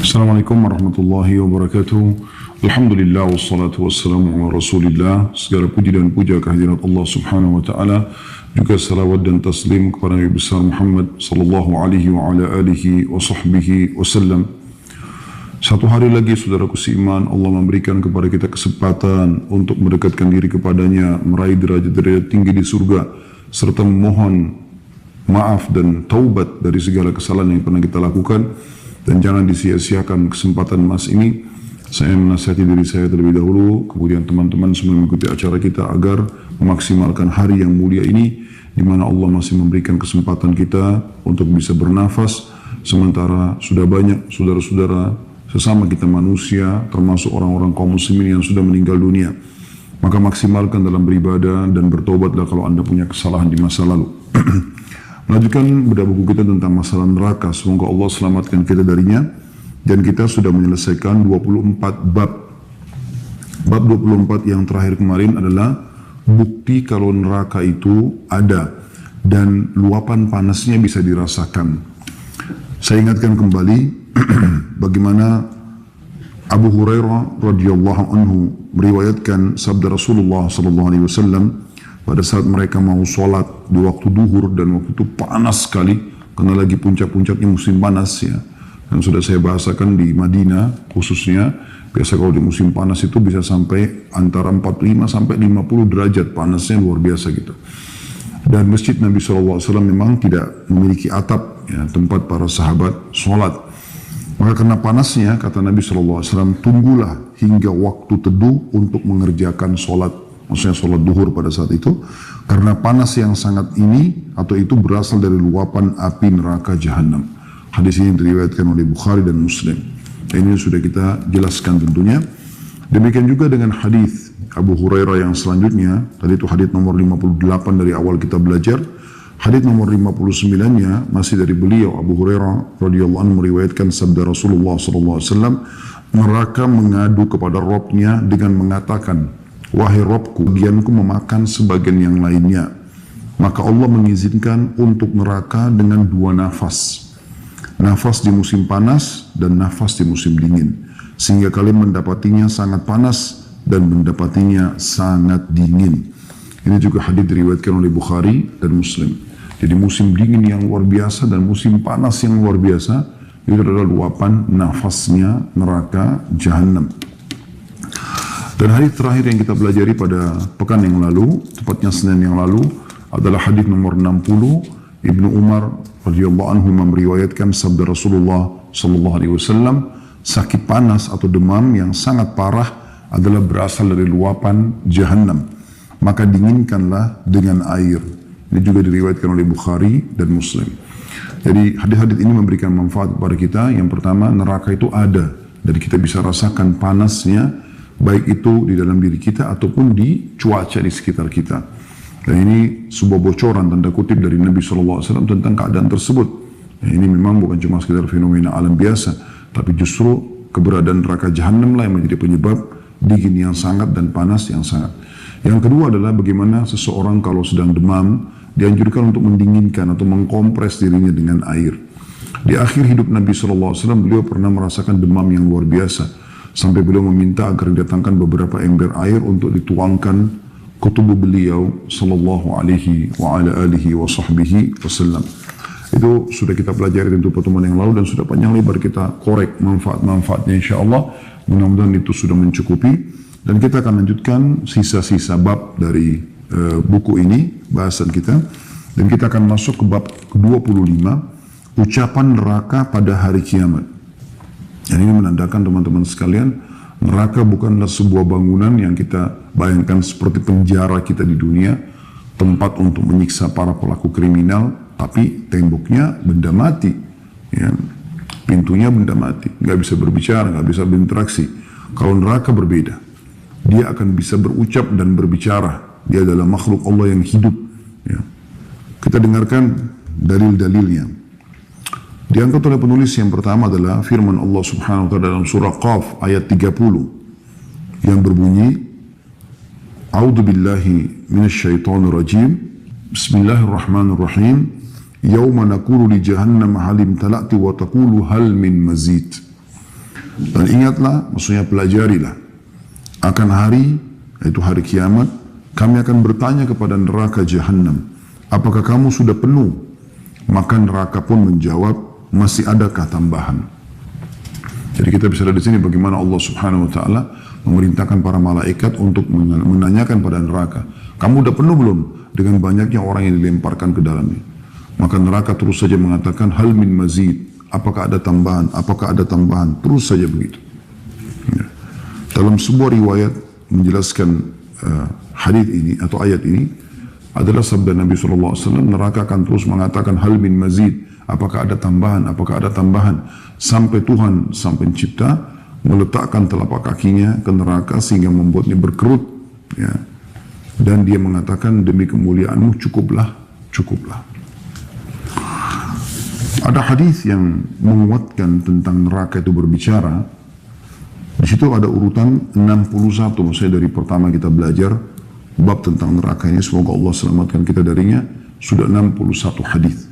Assalamualaikum warahmatullahi wabarakatuh. Alhamdulillah wassalatu wassalamu ala rasulillah. Segala puji dan puja kehadirat Allah subhanahu wa ta'ala. Juga salawat dan taslim kepada Nabi besar Muhammad sallallahu alaihi wa ala alihi wa sahbihi wasallam. Satu hari lagi saudaraku seiman, Allah memberikan kepada kita kesempatan untuk mendekatkan diri kepadanya, meraih derajat-derajat tinggi di surga, serta memohon maaf dan taubat dari segala kesalahan yang pernah kita lakukan. Dan jangan disia-siakan kesempatan emas ini. Saya menasihati diri saya terlebih dahulu, kemudian teman-teman semua mengikuti acara kita agar memaksimalkan hari yang mulia ini, di mana Allah masih memberikan kesempatan kita untuk bisa bernafas, sementara sudah banyak saudara-saudara sesama kita manusia, termasuk orang-orang kaum muslimin yang sudah meninggal dunia. Maka maksimalkan dalam beribadah dan bertobatlah kalau Anda punya kesalahan di masa lalu. Melanjutkan bedah buku kita tentang masalah neraka. Semoga Allah selamatkan kita darinya. Dan kita sudah menyelesaikan 24 bab. Bab 24 yang terakhir kemarin adalah bukti kalau neraka itu ada. Dan luapan panasnya bisa dirasakan. Saya ingatkan kembali bagaimana Abu Hurairah radhiyallahu anhu meriwayatkan sabda Rasulullah sallallahu alaihi wasallam pada saat mereka mau sholat di waktu duhur, dan waktu itu panas sekali karena lagi puncak-puncaknya musim panas ya. Dan sudah saya bahasakan di Madinah khususnya, biasa kalau di musim panas itu bisa sampai antara 45 sampai 50 derajat, panasnya luar biasa gitu. Dan masjid Nabi SAW memang tidak memiliki atap ya, tempat para sahabat sholat. Maka karena panasnya, kata Nabi SAW, tunggulah hingga waktu teduh untuk mengerjakan sholat. Maksudnya sholat duhur pada saat itu, karena panas yang sangat ini atau itu berasal dari luapan api neraka jahanam. Hadis ini diriwayatkan oleh Bukhari dan Muslim. Ini sudah kita jelaskan tentunya. Demikian juga dengan hadis Abu Hurairah yang selanjutnya. Tadi itu hadis nomor 58 dari awal kita belajar. Hadis nomor 59-nya masih dari beliau Abu Hurairah radhiyallahu anhu meriwayatkan sabda Rasulullah sallallahu alaihi wasallam, neraka mengadu kepada Rabb-nya dengan mengatakan, "Wahai Rabbku, bagianku memakan sebagian yang lainnya." Maka Allah mengizinkan untuk neraka dengan dua nafas. Nafas di musim panas dan nafas di musim dingin. Sehingga kalian mendapatinya sangat panas dan mendapatinya sangat dingin. Ini juga hadis diriwayatkan oleh Bukhari dan Muslim. Jadi musim dingin yang luar biasa dan musim panas yang luar biasa, itu adalah luapan nafasnya neraka jahanam. Dan hadis terakhir yang kita pelajari pada pekan yang lalu, tepatnya Senin yang lalu, adalah hadis nomor 60. Ibnu Umar radhiyallahu anhu meriwayatkan sabda Rasulullah sallallahu alaihi wasallam, sakit panas atau demam yang sangat parah adalah berasal dari luapan jahanam. Maka dinginkanlah dengan air. Ini juga diriwayatkan oleh Bukhari dan Muslim. Jadi hadis-hadis ini memberikan manfaat kepada kita. Yang pertama, neraka itu ada dan kita bisa rasakan panasnya, baik itu di dalam diri kita ataupun di cuaca di sekitar kita. Dan ini sebuah bocoran tanda kutip dari Nabi SAW tentang keadaan tersebut. Ya, ini memang bukan cuma sekedar fenomena alam biasa, tapi justru keberadaan neraka jahanam lah yang menjadi penyebab dingin yang sangat dan panas yang sangat. Yang kedua adalah bagaimana seseorang kalau sedang demam dianjurkan untuk mendinginkan atau mengkompres dirinya dengan air. Di akhir hidup Nabi SAW beliau pernah merasakan demam yang luar biasa. Sampai beliau meminta agar didatangkan beberapa ember air untuk dituangkan ke tubuh beliau sallallahu alaihi wa ala alihi wa sahbihi wasallam. Itu sudah kita pelajari tentu pertemuan yang lalu dan sudah panjang lebar kita korek manfaat-manfaatnya insyaallah. Mudah-mudahan itu sudah mencukupi dan kita akan lanjutkan sisa-sisa bab dari buku ini, bahasan kita, dan kita akan masuk ke bab ke-25, ucapan neraka pada hari kiamat. Dan ini menandakan teman-teman sekalian, neraka bukanlah sebuah bangunan yang kita bayangkan seperti penjara kita di dunia, tempat untuk menyiksa para pelaku kriminal, tapi temboknya benda mati, ya. Pintunya benda mati, nggak bisa berbicara, nggak bisa berinteraksi. Kalau neraka berbeda, dia akan bisa berucap dan berbicara. Dia adalah makhluk Allah yang hidup. Ya. Kita dengarkan dalil-dalilnya. Diangkat oleh penulis yang pertama adalah firman Allah Subhanahu wa taala dalam surah Qaf ayat 30 yang berbunyi, A'udzu billahi minasyaitonir rajim. Bismillahirrahmanirrahim. Yauma naqulu li jahannam hal imtala'ti wa taqulu hal min mazid. Dan ingatlah, maksudnya pelajarilah, akan hari, yaitu hari kiamat, kami akan bertanya kepada neraka Jahannam, apakah kamu sudah penuh? Maka neraka pun menjawab, masih adakah tambahan? Jadi kita bisa lihat di sini bagaimana Allah Subhanahu wa taala memerintahkan para malaikat untuk menanyakan pada neraka, kamu udah penuh belum dengan banyaknya orang yang dilemparkan ke dalamnya? Maka neraka terus saja mengatakan, hal min mazid, apakah ada tambahan, apakah ada tambahan, terus saja begitu. Ya. Dalam sebuah riwayat menjelaskan hadis ini atau ayat ini adalah sabda Nabi SAW, neraka akan terus mengatakan hal min mazid, apakah ada tambahan, apakah ada tambahan, sampai Tuhan, sang pencipta, meletakkan telapak kakinya ke neraka sehingga membuatnya berkerut, ya. Dan dia mengatakan, demi kemuliaanmu cukuplah, cukuplah. Ada hadis yang menguatkan tentang neraka itu berbicara. Di situ ada urutan 61, maksudnya dari pertama kita belajar bab tentang neraka ini, semoga Allah selamatkan kita darinya, sudah 61 hadis.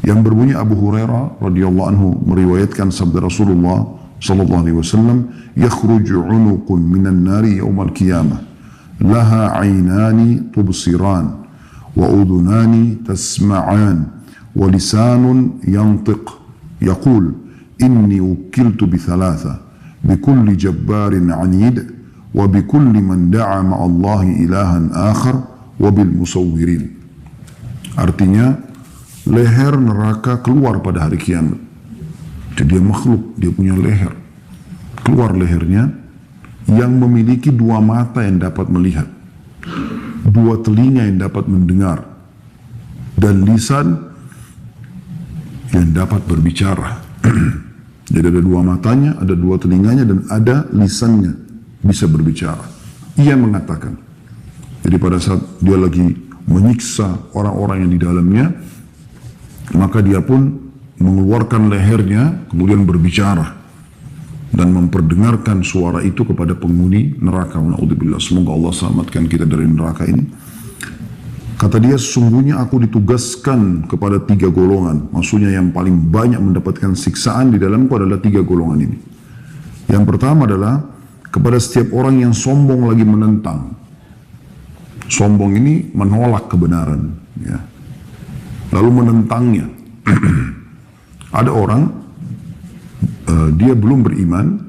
Yang berbunyi, Abu Hurairah radhiyallahu anhu meriwayatkan sabda Rasulullah sallallahu alaihi wasallam, yakhruju 'unuqun minan nari yaumal qiyamah laha 'ainani tubsiran wa udhunani tasma'an wa lisanun yantiq yaqul inni ukiltu bi thalatha bi kulli jabbarin 'anid wa bi kulli man da'a ma'allahi ilahan akhar wa bil musawwirin. Artinya, leher neraka keluar pada hari kiamat. Jadi dia makhluk, dia punya leher. Keluar lehernya yang memiliki dua mata yang dapat melihat, dua telinga yang dapat mendengar, dan lisan yang dapat berbicara. Jadi ada dua matanya, ada dua telinganya, dan ada lisannya, bisa berbicara. Ia mengatakan, jadi pada saat dia lagi menyiksa orang-orang yang di dalamnya, maka dia pun mengeluarkan lehernya, kemudian berbicara dan memperdengarkan suara itu kepada penghuni neraka. Na'udzubillah, semoga Allah selamatkan kita dari neraka ini. Kata dia, sesungguhnya aku ditugaskan kepada 3 golongan. Maksudnya yang paling banyak mendapatkan siksaan di dalamku adalah 3 golongan ini. Yang pertama adalah kepada setiap orang yang sombong lagi menentang. Sombong ini menolak kebenaran, ya. Lalu menentangnya. Ada orang, dia belum beriman,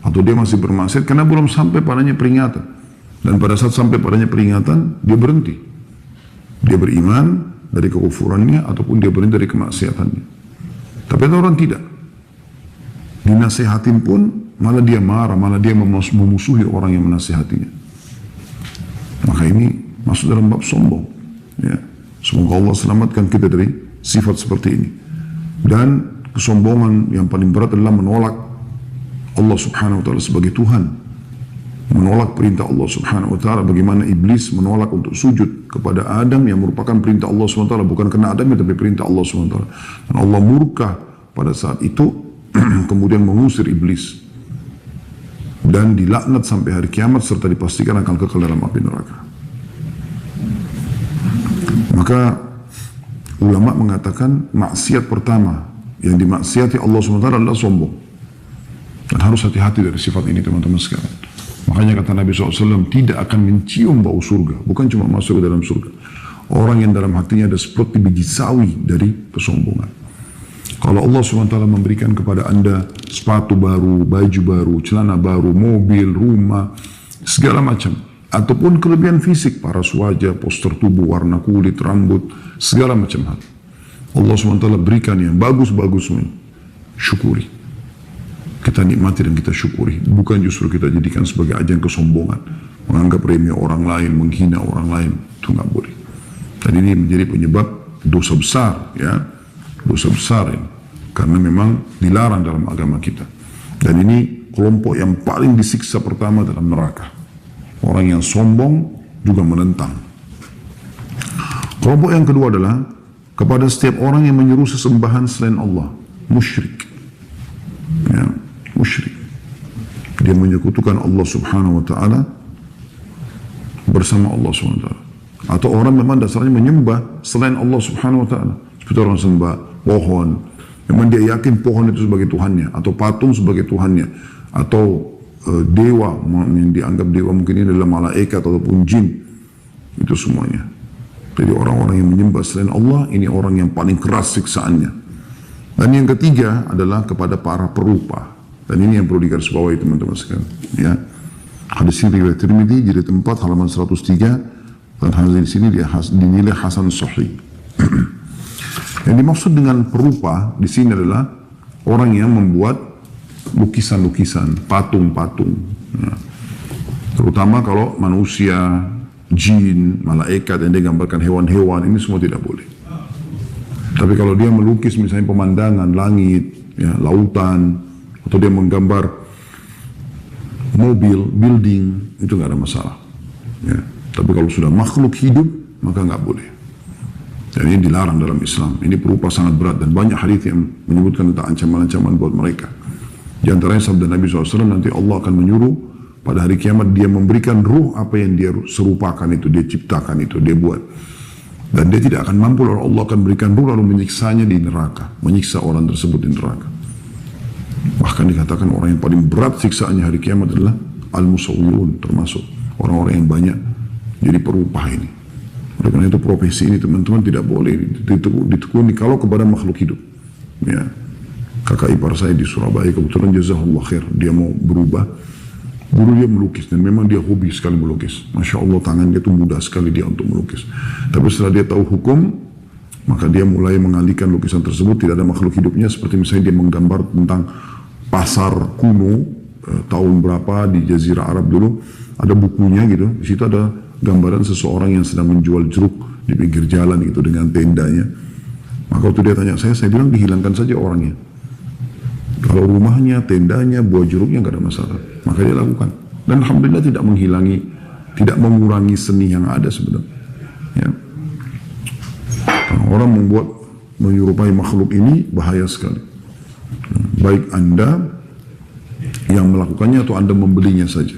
atau dia masih bermaksiat karena belum sampai padanya peringatan. Dan pada saat sampai padanya peringatan, dia berhenti. Dia beriman dari kekufurannya, ataupun dia berhenti dari kemaksiatannya. Tapi ada orang tidak. Dinasehatin pun, malah dia marah, malah dia memusuhi orang yang menasehatinya. Maka ini masuk dalam bab sombong, ya. Semoga Allah selamatkan kita dari sifat seperti ini. Dan kesombongan yang paling berat adalah menolak Allah Subhanahu wa taala sebagai Tuhan. Menolak perintah Allah Subhanahu wa taala, bagaimana iblis menolak untuk sujud kepada Adam yang merupakan perintah Allah Subhanahu wa taala, bukan karena Adam tapi perintah Allah Subhanahu wa taala. Dan Allah murka pada saat itu kemudian mengusir iblis dan dilaknat sampai hari kiamat serta dipastikan akan kekal dalam api neraka. Maka ulama mengatakan maksiat pertama yang dimaksiati Allah SWT adalah sombong. Dan harus hati-hati dari sifat ini, teman-teman sekalian. Makanya kata Nabi SAW, tidak akan mencium bau surga. Bukan cuma masuk ke dalam surga. Orang yang dalam hatinya ada seperti biji sawi dari kesombongan. Kalau Allah SWT memberikan kepada anda sepatu baru, baju baru, celana baru, mobil, rumah, segala macam, ataupun kelebihan fisik, paras wajah, postur tubuh, warna kulit, rambut, segala macam hal, Allah SWT berikan yang bagus-bagus, syukuri. Kita nikmati dan kita syukuri, bukan justru kita jadikan sebagai ajang kesombongan, menganggap remeh orang lain, menghina orang lain. Itu nggak boleh. Dan ini menjadi penyebab dosa besar, ya, dosa besar ini, karena memang dilarang dalam agama kita. Dan ini kelompok yang paling disiksa pertama dalam neraka. Orang yang sombong juga menentang. Kelompok yang kedua adalah kepada setiap orang yang menyeru sesembahan selain Allah, musyrik. Ya, musyrik. Dia menyekutukan Allah Subhanahu wa taala bersama Allah Subhanahu wa taala. Atau orang memang dasarnya menyembah selain Allah Subhanahu wa taala. Seperti orang sembah pohon, Memang dia yakin pohon itu sebagai Tuhannya, atau patung sebagai Tuhannya, atau dewa yang dianggap dewa mungkin ini adalah malaikat ataupun jin, itu semuanya. Jadi orang-orang yang menyembah selain Allah ini orang yang paling keras siksaannya. Dan yang ketiga adalah kepada para perupa. Dan ini yang perlu digarisbawahi teman-teman sekalian. Ya, hadis ini riwayat Tirmidzi jilid 4 halaman 103 dan hadis ini dia dinilai hasan sahih. Yang dimaksud dengan perupa di sini adalah orang yang membuat lukisan-lukisan, patung-patung. Ya. Terutama kalau manusia, jin, malaikat yang digambarkan hewan-hewan, ini semua tidak boleh. Tapi kalau dia melukis misalnya pemandangan, langit, ya, lautan, atau dia menggambar mobil, building, itu nggak ada masalah. Ya. Tapi kalau sudah makhluk hidup, maka nggak boleh. Dan ini dilarang dalam Islam. Ini berupa sangat berat dan banyak hadis yang menyebutkan tentang ancaman-ancaman buat mereka. Di antaranya sabda Nabi SAW, nanti Allah akan menyuruh pada hari kiamat dia memberikan ruh apa yang dia serupakan itu, dia ciptakan itu, dia buat. Dan dia tidak akan mampu, lalu Allah akan berikan ruh lalu menyiksanya di neraka, menyiksa orang tersebut di neraka. Bahkan dikatakan orang yang paling berat siksaannya hari kiamat adalah al-musawwirun, termasuk orang-orang yang banyak jadi perupa ini. Oleh karena itu profesi ini teman-teman tidak boleh ditekuni kalau kepada makhluk hidup. Ya. Kakak ipar saya di Surabaya kebetulan jazahullah khair, dia mau berubah, dulu dia melukis dan memang dia hobi sekali melukis. Masya Allah tangannya itu mudah sekali dia untuk melukis. Tapi setelah dia tahu hukum, maka dia mulai mengalihkan lukisan tersebut, tidak ada makhluk hidupnya, seperti misalnya dia menggambar tentang pasar kuno tahun berapa di Jazirah Arab dulu, ada bukunya gitu, di situ ada gambaran seseorang yang sedang menjual jeruk di pinggir jalan gitu dengan tendanya. Maka waktu dia tanya saya bilang dihilangkan saja orangnya. Kalau rumahnya, tendanya, buah jeruknya nggak ada masalah. Maka dia lakukan. Dan alhamdulillah tidak menghilangi, tidak mengurangi seni yang ada sebenarnya. Ya. Orang membuat menyerupai makhluk ini bahaya sekali. Baik Anda yang melakukannya atau Anda membelinya saja.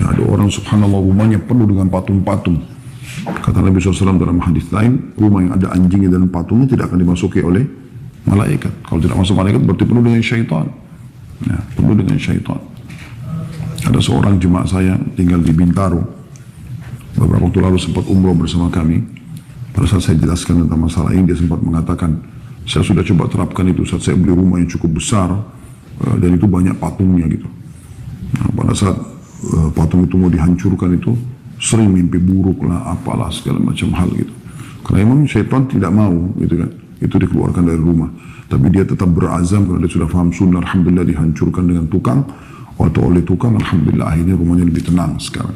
Ya, ada orang subhanallah rumahnya penuh dengan patung-patung. Kata Nabi SAW dalam hadis lain, rumah yang ada anjingnya dan patungnya tidak akan dimasuki oleh malaikat. Kalau tidak masuk malaikat berarti penuh dengan syaitan. Ya, penuh dengan syaitan. Ada seorang jemaah saya tinggal di Bintaro. Beberapa waktu lalu sempat umroh bersama kami. Pada saat saya jelaskan tentang masalah ini, dia sempat mengatakan, saya sudah coba terapkan itu saat saya beli rumah yang cukup besar dan itu banyak patungnya gitu. Nah, pada saat patung itu mau dihancurkan itu sering mimpi buruk lah, apalah segala macam hal gitu. Karena memang syaitan tidak mau gitu kan, itu dikeluarkan dari rumah. Tapi dia tetap berazam karena dia sudah paham sunnah. Alhamdulillah dihancurkan dengan tukang atau oleh tukang. Alhamdulillah akhirnya rumahnya lebih tenang sekarang.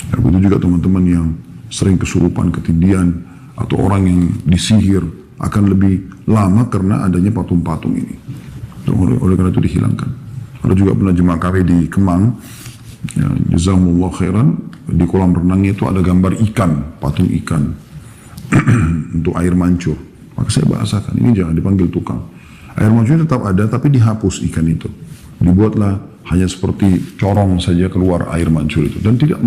Ya, begitu juga teman-teman yang sering kesurupan, ketindian atau orang yang disihir akan lebih lama karena adanya patung-patung ini. Oleh karena itu dihilangkan. Ada juga pernah jemaah kami di Kemang. Ya, jazakumullah khairan, di kolam renangnya itu ada gambar ikan, patung ikan untuk air mancur. Maka saya bahasakan, ini jangan dipanggil tukang. Air mancur tetap ada tapi dihapus ikan itu. Dibuatlah hanya seperti corong saja keluar air mancur itu dan tidak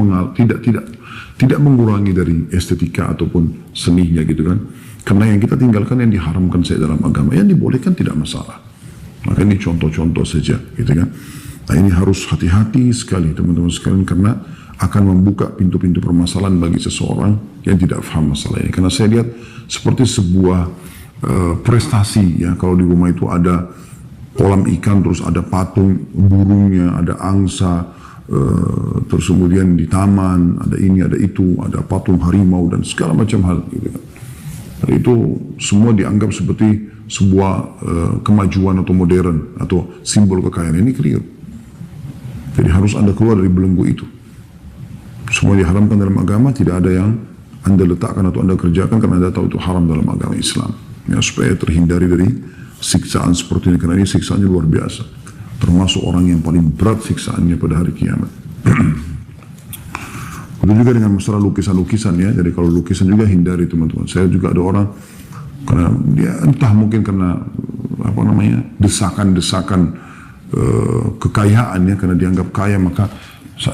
mengurangi dari estetika ataupun seninya gitu kan. Karena yang kita tinggalkan yang diharamkan saja dalam agama, yang dibolehkan tidak masalah. Maka ini contoh-contoh saja gitu kan. Nah ini harus hati-hati sekali teman-teman sekalian karena akan membuka pintu-pintu permasalahan bagi seseorang yang tidak paham masalah ini. Karena saya lihat seperti sebuah prestasi ya, kalau di rumah itu ada kolam ikan, terus ada patung burungnya, ada angsa, terus kemudian di taman ada ini, ada itu, ada patung harimau dan segala macam hal gitu kan. Dan itu semua dianggap seperti sebuah kemajuan atau modern atau simbol kekayaan. Ini keliru. Jadi harus Anda keluar dari belenggu itu. Semua diharamkan dalam agama, tidak ada yang Anda letakkan atau Anda kerjakan karena Anda tahu itu haram dalam agama Islam. Ya, supaya terhindari dari siksaan seperti ini, karena ini siksaannya luar biasa. Termasuk orang yang paling berat siksaannya pada hari kiamat. Itu juga dengan masalah lukisan-lukisan ya. Jadi kalau lukisan juga hindari teman-teman. Saya juga ada orang karena dia entah mungkin karena apa namanya desakan-desakan kekayaannya, karena dianggap kaya maka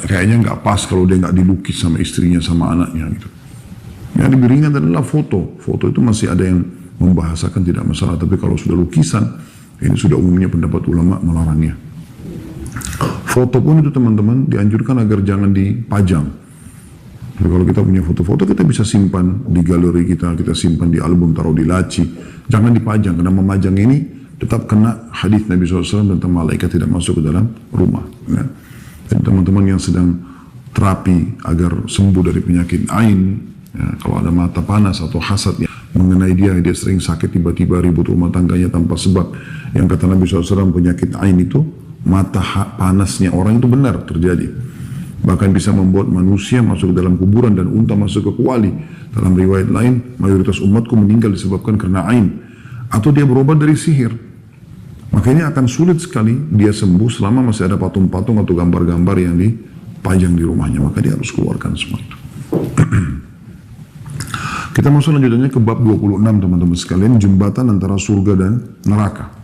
kayaknya nggak pas kalau dia nggak dilukis sama istrinya sama anaknya gitu. Yang lebih ringan adalah foto. Foto itu masih ada yang membahasakan tidak masalah. Tapi kalau sudah lukisan, ini sudah umumnya pendapat ulama melarangnya. Foto pun itu teman-teman dianjurkan agar jangan dipajang. Jadi kalau kita punya foto-foto, kita bisa simpan di galeri kita simpan di album, taruh di laci. Jangan dipajang, karena memajang ini tetap kena hadis Nabi SAW tentang malaikat tidak masuk ke dalam rumah. Ya. Dan teman-teman yang sedang terapi agar sembuh dari penyakit ain, ya, kalau ada mata panas atau hasad yang mengenai dia sering sakit, tiba-tiba ribut rumah tangganya tanpa sebab. Yang kata Nabi SAW, penyakit ain itu, mata panasnya orang itu benar terjadi. Bahkan bisa membuat manusia masuk ke dalam kuburan dan unta masuk ke kuali. Dalam riwayat lain, mayoritas umatku meninggal disebabkan karena ain. Atau dia berobat dari sihir. Makanya akan sulit sekali dia sembuh selama masih ada patung-patung atau gambar-gambar yang dipajang di rumahnya. Maka dia harus keluarkan semua itu. Kita masuk lanjutannya ke bab 26 teman-teman sekalian, jembatan antara surga dan neraka.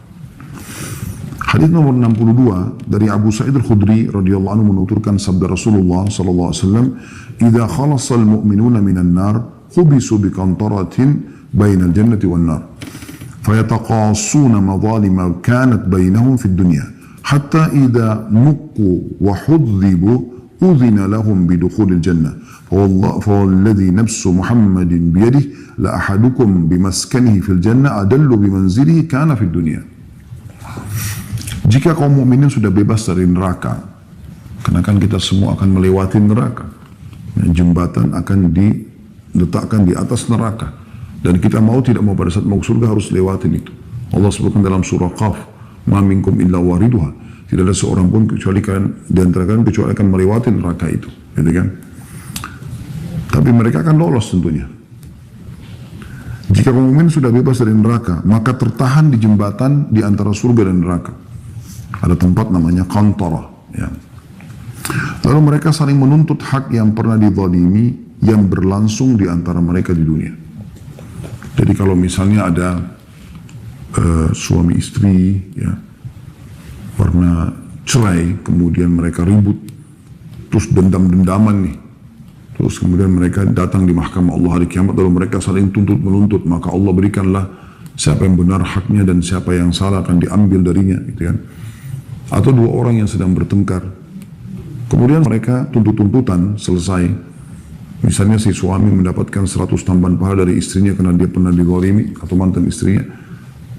Hadis nomor 62 dari Abu Sa'id Al-Khudri radhiyallahu anhu menuturkan sabda Rasulullah sallallahu alaihi wasallam, "Idza khalasa al-mu'minuna minan nar, hubisu bi qantaratin bainal jannati wan nar, fayataqasuna madhalima kanat bainahum fid dunya, hatta idza nuqqu wa hudhibu udhina lahum bidukhulil jannah. Fawalladhi nafsu Muhammadin biyadihi la ahadukum bimaskanihi fil jannah adallu bimanzilihi kana fid dunya." Jika kaum mukminin sudah bebas dari neraka, karena kan kita semua akan melewati neraka, jembatan akan diletakkan di atas neraka, dan kita mau tidak mau pada saat mau surga harus lewatin itu. Allah sebutkan dalam surah Qaf, "Ma minkum illa wariduha." Tidak ada seorang pun kecuali kalian di antara kalian kecuali akan melewati neraka itu, gitu kan? Tapi mereka akan lolos tentunya. Jika kaum mukmin sudah bebas dari neraka, maka tertahan di jembatan di antara surga dan neraka. Ada tempat namanya qantara, ya. Lalu mereka saling menuntut hak yang pernah dizalimi yang berlangsung di antara mereka di dunia. Jadi kalau misalnya ada suami istri, ya, pernah cerai, kemudian mereka ribut, terus dendam-dendaman nih, terus kemudian mereka datang di mahkamah Allah hari kiamat, lalu mereka saling tuntut menuntut, maka Allah berikanlah siapa yang benar haknya dan siapa yang salah akan diambil darinya, gitu kan. Atau dua orang yang sedang bertengkar, kemudian mereka tuntut-tuntutan selesai. Misalnya si suami mendapatkan 100 tambahan pahala dari istrinya karena dia pernah dizalimi atau mantan istrinya.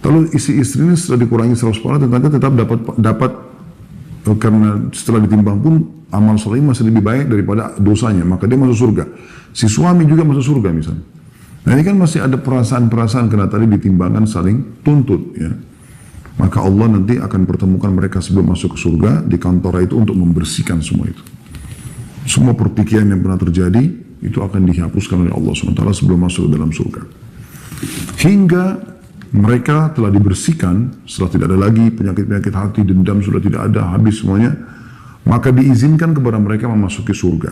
Lalu isi istrinya setelah dikurangi 100 pahala, ternyata tetap dapat karena setelah ditimbang pun amal soleh masih lebih baik daripada dosanya, maka dia masuk surga. Si suami juga masuk surga misalnya. Nah ini kan masih ada perasaan-perasaan karena tadi ditimbangkan saling tuntut, ya. Maka Allah nanti akan pertemukan mereka sebelum masuk ke surga di kantor itu untuk membersihkan semua itu. Semua pertikaian yang pernah terjadi itu akan dihapuskan oleh Allah SWT sebelum masuk ke dalam surga. Hingga mereka telah dibersihkan, setelah tidak ada lagi penyakit-penyakit hati, dendam sudah tidak ada, habis semuanya, maka diizinkan kepada mereka memasuki surga.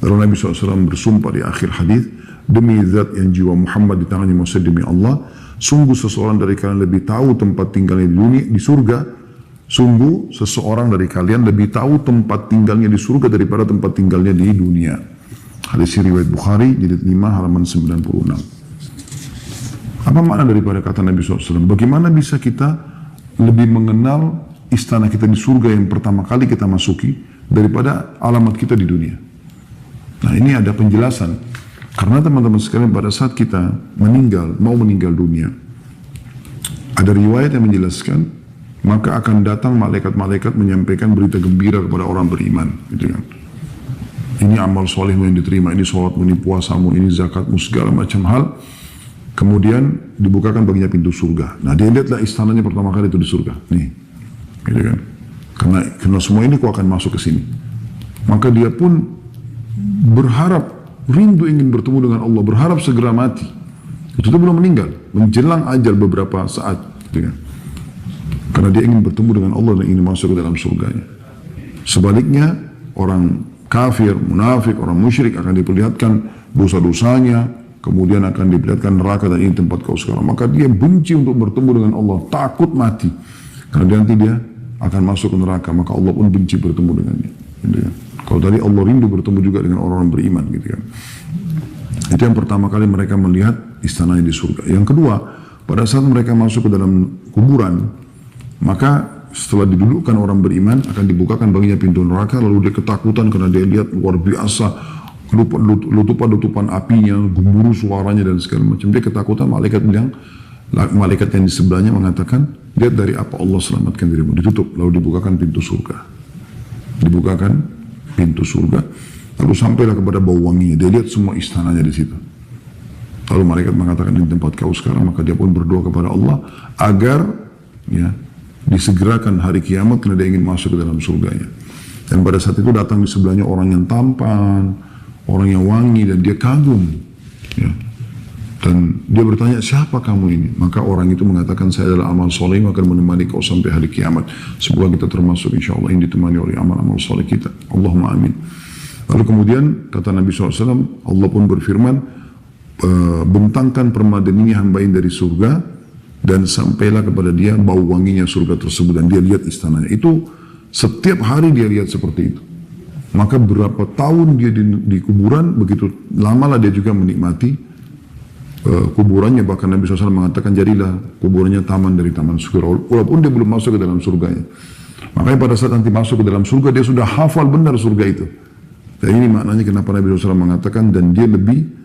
Lalu Nabi SAW bersumpah di akhir hadis, "Demi zat yang jiwa Muhammad di tangannya, maksud demi Allah, sungguh seseorang dari kalian lebih tahu tempat tinggalnya di dunia, di surga. Sungguh seseorang dari kalian lebih tahu tempat tinggalnya di surga daripada tempat tinggalnya di dunia." Hadis riwayat Bukhari, jilid 5 halaman 96. Apa makna daripada kata Nabi SAW? Bagaimana bisa kita lebih mengenal istana kita di surga yang pertama kali kita masuki daripada alamat kita di dunia? Nah ini ada penjelasan. Karena teman-teman sekalian pada saat kita mau meninggal dunia, ada riwayat yang menjelaskan, maka akan datang malaikat-malaikat menyampaikan berita gembira kepada orang beriman, gitu kan. Ini amal solehmu yang diterima, ini sholatmu, ini puasamu, ini zakatmu, segala macam hal. Kemudian dibukakan baginya pintu surga. Nah dia lihatlah istananya pertama kali itu di surga, nih, gitu kan. Karena semua ini kau akan masuk ke sini. Maka dia pun berharap, rindu ingin bertemu dengan Allah, berharap segera mati. Itu belum meninggal, menjelang ajal beberapa saat, gitu kan. Karena dia ingin bertemu dengan Allah dan ingin masuk ke dalam surganya. Sebaliknya, orang kafir, munafik, orang musyrik akan diperlihatkan dosa-dosanya, kemudian akan diperlihatkan neraka dan ini tempat kau sekarang. Maka dia benci untuk bertemu dengan Allah, takut mati. Karena nanti dia akan masuk ke neraka, maka Allah pun benci bertemu dengannya, gitu kan. Kalau tadi Allah rindu bertemu juga dengan orang-orang beriman, gitu kan. Itu yang pertama kali mereka melihat istananya di surga. Yang kedua, pada saat mereka masuk ke dalam kuburan, maka setelah didudukkan orang beriman akan dibukakan baginya pintu neraka, lalu dia ketakutan karena dia lihat luar biasa letupan-letupan apinya, gemuruh suaranya dan segala macam. Dia ketakutan, malaikat yang di sebelahnya mengatakan, lihat dari apa Allah selamatkan dirimu. Ditutup, lalu dibukakan pintu surga. Dibukakan pintu surga, lalu sampailah kepada bau wanginya. Dia lihat semua istananya di situ. Lalu malaikat mengatakan, di tempat kau sekarang. Maka dia pun berdoa kepada Allah agar disegerakan hari kiamat karena dia ingin masuk ke dalam surganya. Dan pada saat itu datang di sebelahnya orang yang tampan, orang yang wangi, dan dia kagum. Dan dia bertanya, siapa kamu ini? Maka orang itu mengatakan, saya adalah amal soleh yang akan menemani kau sampai hari kiamat. Semoga kita termasuk insya Allah yang ditemani oleh amal-amal soleh kita. Allahumma amin. Lalu kemudian kata Nabi SAW, Allah pun berfirman, bentangkan permadaninya hamba ini dari surga, dan sampailah kepada dia bau wanginya surga tersebut, dan dia lihat istananya. Itu setiap hari dia lihat seperti itu. Maka berapa tahun dia di kuburan, begitu lamalah dia juga menikmati kuburannya. Bahkan Nabi SAW mengatakan, jadilah kuburannya taman dari taman surga, walaupun dia belum masuk ke dalam surganya. Makanya pada saat nanti masuk ke dalam surga, dia sudah hafal benar surga itu. Dan ini maknanya kenapa Nabi SAW mengatakan, dan dia lebih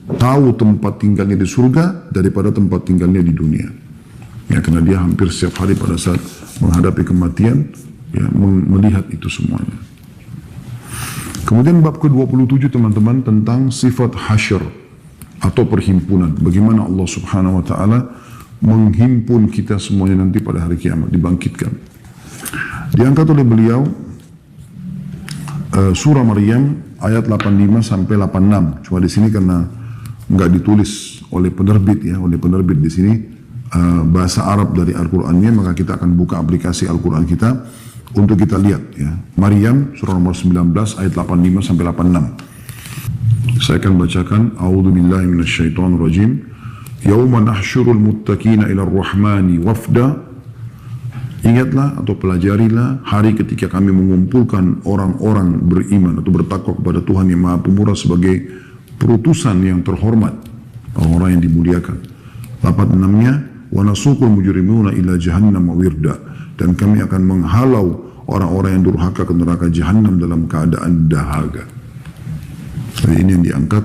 tahu tempat tinggalnya di surga daripada tempat tinggalnya di dunia. Karena dia hampir setiap hari pada saat menghadapi kematian, melihat itu semuanya. Kemudian bab ke-27 teman-teman, tentang sifat hasyr atau perhimpunan. Bagaimana Allah Subhanahu wa Ta'ala menghimpun kita semuanya nanti pada hari kiamat, dibangkitkan. Diangkat oleh beliau surah Maryam ayat 85 sampai 86. Cuma di sini karena nggak ditulis oleh penerbit oleh penerbit di sini bahasa Arab dari Al-Qur'annya, maka kita akan buka aplikasi Al-Qur'an kita untuk kita lihat Maryam surah nomor 19 ayat 85 sampai 86. Saya akan bacakan, A'udzubillahi minasyaitonirrajim. Yauma nahsyurul muttaqina ila ar-rahmani wafda. Ingatlah atau pelajarilah hari ketika kami mengumpulkan orang-orang beriman atau bertakwa kepada Tuhan yang Maha Pemurah sebagai perutusan yang terhormat, orang-orang yang dimuliakan. Lapat 6-nya, wa nasuqul mujrimuna ila jahannam wirda, dan kami akan menghalau orang-orang yang durhaka ke neraka jahannam dalam keadaan dahaga. Jadi ini yang diangkat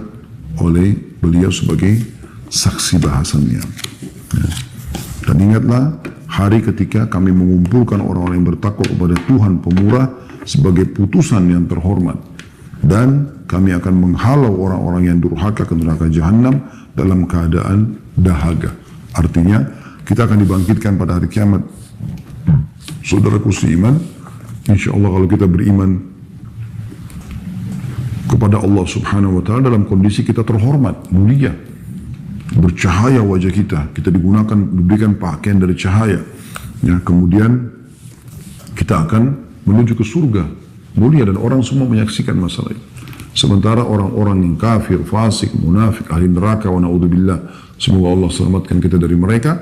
oleh beliau sebagai saksi bahasannya. Dan ingatlah hari ketika kami mengumpulkan orang-orang yang bertakwa kepada Tuhan Pemurah sebagai putusan yang terhormat, dan kami akan menghalau orang-orang yang durhaka ke neraka jahannam dalam keadaan dahaga. Artinya kita akan dibangkitkan pada hari kiamat. Saudaraku seiman, insya Allah kalau kita beriman kepada Allah Subhanahu wa Ta'ala dalam kondisi kita terhormat, mulia, bercahaya wajah kita diberikan pakaian dari cahaya. Kemudian kita akan menuju ke surga mulia, dan orang semua menyaksikan masalah itu. Sementara orang-orang yang kafir, fasik, munafik, ahli neraka, wa na'udzubillah, semoga Allah selamatkan kita dari mereka,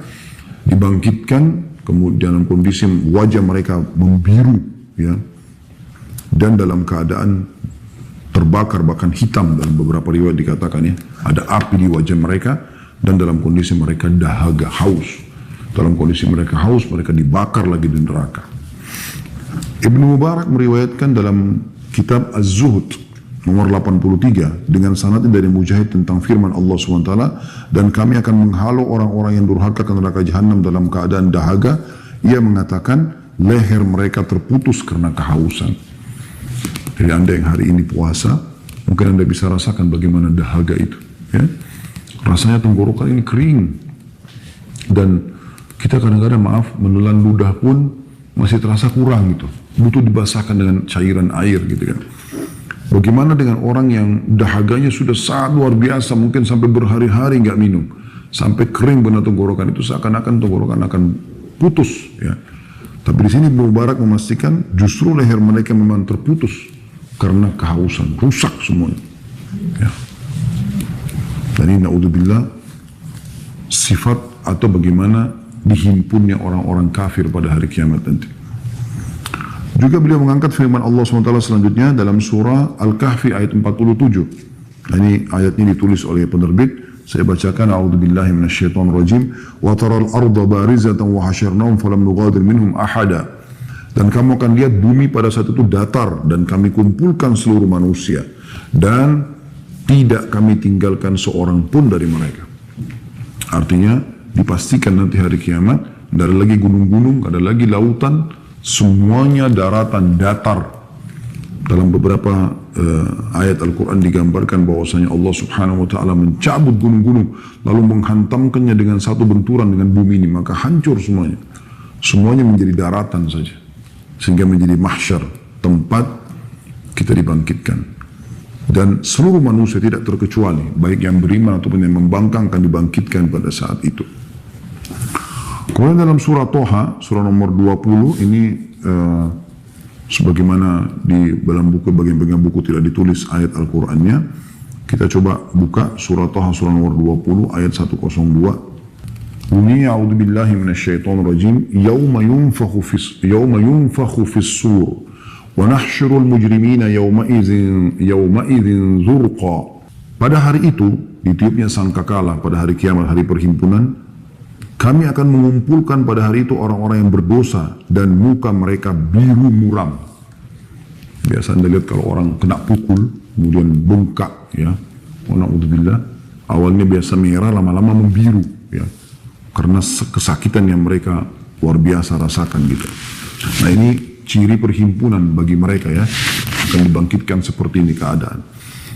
dibangkitkan kemudian dalam kondisi wajah mereka membiru, dan dalam keadaan terbakar, bahkan hitam. Dalam beberapa riwayat dikatakan ada api di wajah mereka, dan dalam kondisi mereka dahaga, haus. Dalam kondisi mereka haus, mereka dibakar lagi di neraka. Ibnu Mubarak meriwayatkan dalam kitab Az-Zuhud nomor 83 dengan sanadnya dari Mujahid tentang firman Allah SWT, dan kami akan menghalau orang-orang yang durhaka ke neraka jahannam dalam keadaan dahaga. Ia mengatakan leher mereka terputus karena kehausan. Jadi anda yang hari ini puasa, mungkin anda bisa rasakan bagaimana dahaga itu. Rasanya tenggorokan ini kering, dan kita kadang-kadang menelan ludah pun masih terasa kurang gitu, butuh dibasahkan dengan cairan air gitu kan. Bagaimana dengan orang yang dahaganya sudah sangat luar biasa, mungkin sampai berhari-hari nggak minum, sampai kering benar tenggorokan itu, seakan-akan tenggorokan akan putus Tapi di sini Ibnu Mubarak memastikan justru leher mereka memang terputus karena kehausan, rusak semuanya. Dan ini na'udzubillah sifat atau bagaimana dihimpunnya orang-orang kafir pada hari kiamat nanti. Juga beliau mengangkat firman Allah SWT selanjutnya dalam surah Al-Kahfi ayat 47. Ini ayat ini ditulis oleh penerbit, Saya bacakan, a'udzubillahi minasyaitonirrajim. Wa taral arda barizatan wa hasyarnahum falam nughadir minhum ahada. Dan kamu akan lihat bumi pada saat itu datar dan kami kumpulkan seluruh manusia dan tidak kami tinggalkan seorang pun dari mereka. Artinya dipastikan nanti hari kiamat tidak ada lagi gunung-gunung, tidak ada lagi lautan, semuanya daratan datar. Dalam beberapa ayat Al-Quran digambarkan bahwasanya Allah Subhanahu wa Ta'ala mencabut gunung-gunung lalu menghantamkannya dengan satu benturan dengan bumi ini, maka hancur semuanya. Semuanya menjadi daratan saja, sehingga menjadi mahsyar, tempat kita dibangkitkan. Dan seluruh manusia tidak terkecuali, baik yang beriman ataupun yang membangkang, akan dibangkitkan pada saat itu. Kemudian dalam surah Toha, surah nomor 20, ini sebagaimana di dalam buku, bagian-bagian buku tidak ditulis ayat Al-Qur'annya. Kita coba buka surah Toha, surah nomor 20, ayat 102. Bunyi, a'udzubillahi minasyaitonirrajim, yawma yunfakhu fis sur wa nahsyurul mujrimina yawma idzin zurqa. Pada hari itu ditiupnya sangkakala, pada hari kiamat, hari perhimpunan, kami akan mengumpulkan pada hari itu orang-orang yang berdosa dan muka mereka biru muram. Biasa Anda lihat kalau orang kena pukul kemudian bengkak, ya, na'udzubillah, awalnya biasa merah, lama-lama membiru, ya, karena kesakitan yang mereka luar biasa rasakan gitu. Nah, ini ciri perhimpunan bagi mereka, ya, akan dibangkitkan seperti ini keadaan.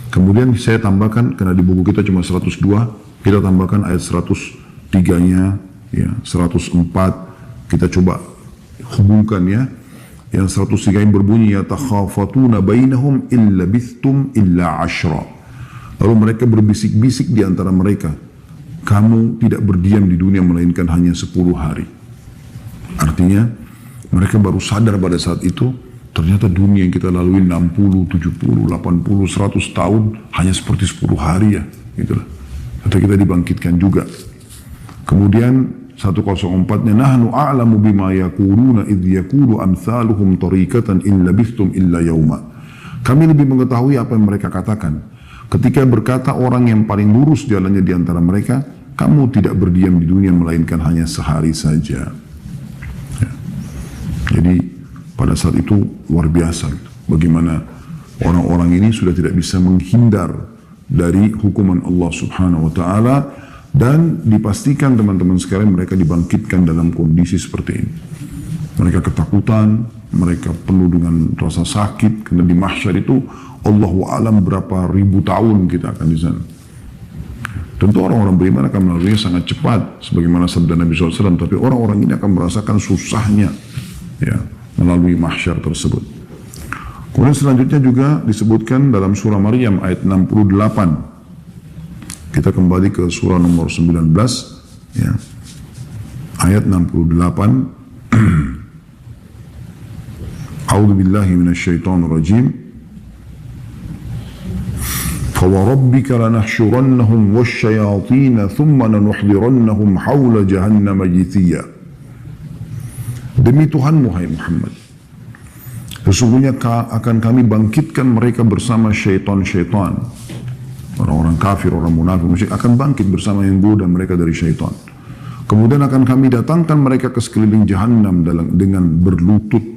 Kemudian saya tambahkan, karena di buku kita cuma 102, kita tambahkan ayat 103-nya, ya, 104, kita coba hubungkan, ya. Yang 103 yang berbunyi, yatakhafatuna bainahum illa bithtum illa ashra. Lalu mereka berbisik-bisik di antara mereka, kamu tidak berdiam di dunia melainkan hanya 10 hari. Artinya mereka baru sadar pada saat itu, ternyata dunia yang kita lalui 60, 70, 80, 100 tahun hanya seperti 10 hari, ya, gitulah. Atau kita dibangkitkan juga. Kemudian 104-nya, nahnu a'lamu bima yaquluna idh yaqulu amsaluhum tariqatan in labithtum illa yauma. Kami lebih mengetahui apa yang mereka katakan ketika berkata orang yang paling lurus jalannya di antara mereka, kamu tidak berdiam di dunia melainkan hanya sehari saja. Ya. Jadi pada saat itu luar biasa gitu. Bagaimana orang-orang ini sudah tidak bisa menghindar dari hukuman Allah Subhanahu wa Ta'ala. Dan dipastikan teman-teman sekalian mereka dibangkitkan dalam kondisi seperti ini. Mereka ketakutan, mereka penuh dengan rasa sakit, karena di mahsyar itu Allahu a'lam berapa ribu tahun kita akan di sana. Tentu orang-orang beriman akan melaluinya sangat cepat, sebagaimana sabda Nabi SAW, tapi orang-orang ini akan merasakan susahnya, ya, melalui mahsyar tersebut. Kemudian selanjutnya juga disebutkan dalam surah Maryam ayat 68. Kita kembali ke surah nomor 19, ya, ayat 68. A'udzubillahi minasyaitonirrajim. فَوَرَبِّكَ لَنَحْشُرَنَّهُمْ وَالشَّيَاطِينَ ثُمَّ لَنُحْضِرَنَّهُمْ حَوْلَ جَهَنَّمَ جِثِيًّا. Demi Tuhanmu, hai Muhammad, sesungguhnya akan kami bangkitkan mereka bersama syaitan-syaitan. Orang-orang kafir, orang munafik, musyrik akan bangkit bersama yang goda mereka dari syaitan. Kemudian akan kami datangkan mereka ke sekeliling Jahannam dengan berlutut.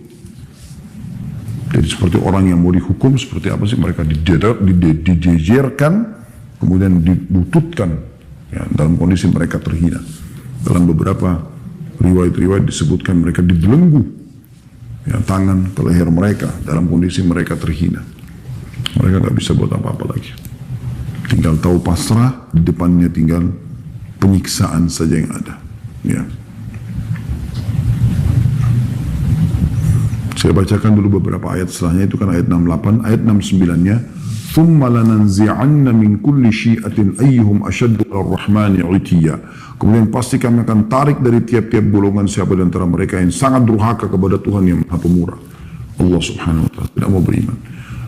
Jadi seperti orang yang mau dihukum, seperti apa sih? Mereka dijejerkan, kemudian dilututkan, ya, dalam kondisi mereka terhina. Dalam beberapa riwayat-riwayat disebutkan mereka dibelenggu, ya, tangan ke leher mereka dalam kondisi mereka terhina. Mereka nggak bisa buat apa-apa lagi. Tinggal tahu pasrah, di depannya tinggal penyiksaan saja yang ada. Ya. Saya bacakan dulu beberapa ayat setelahnya, itu kan ayat 68, ayat 69-nya. ثُمَّ لَنَنْزِعَنَّ مِنْ كُلِّ شِيئَةٍ أَيُّهُمْ أَشَدُّ عَلَى الرَّحْمَنِ عِتِيًّا. Kemudian pasti kami akan tarik dari tiap-tiap golongan siapa di antara mereka yang sangat durhaka kepada Tuhan yang Maha Pemurah. Allah Subhanahu wa Ta'ala tidak mau beriman.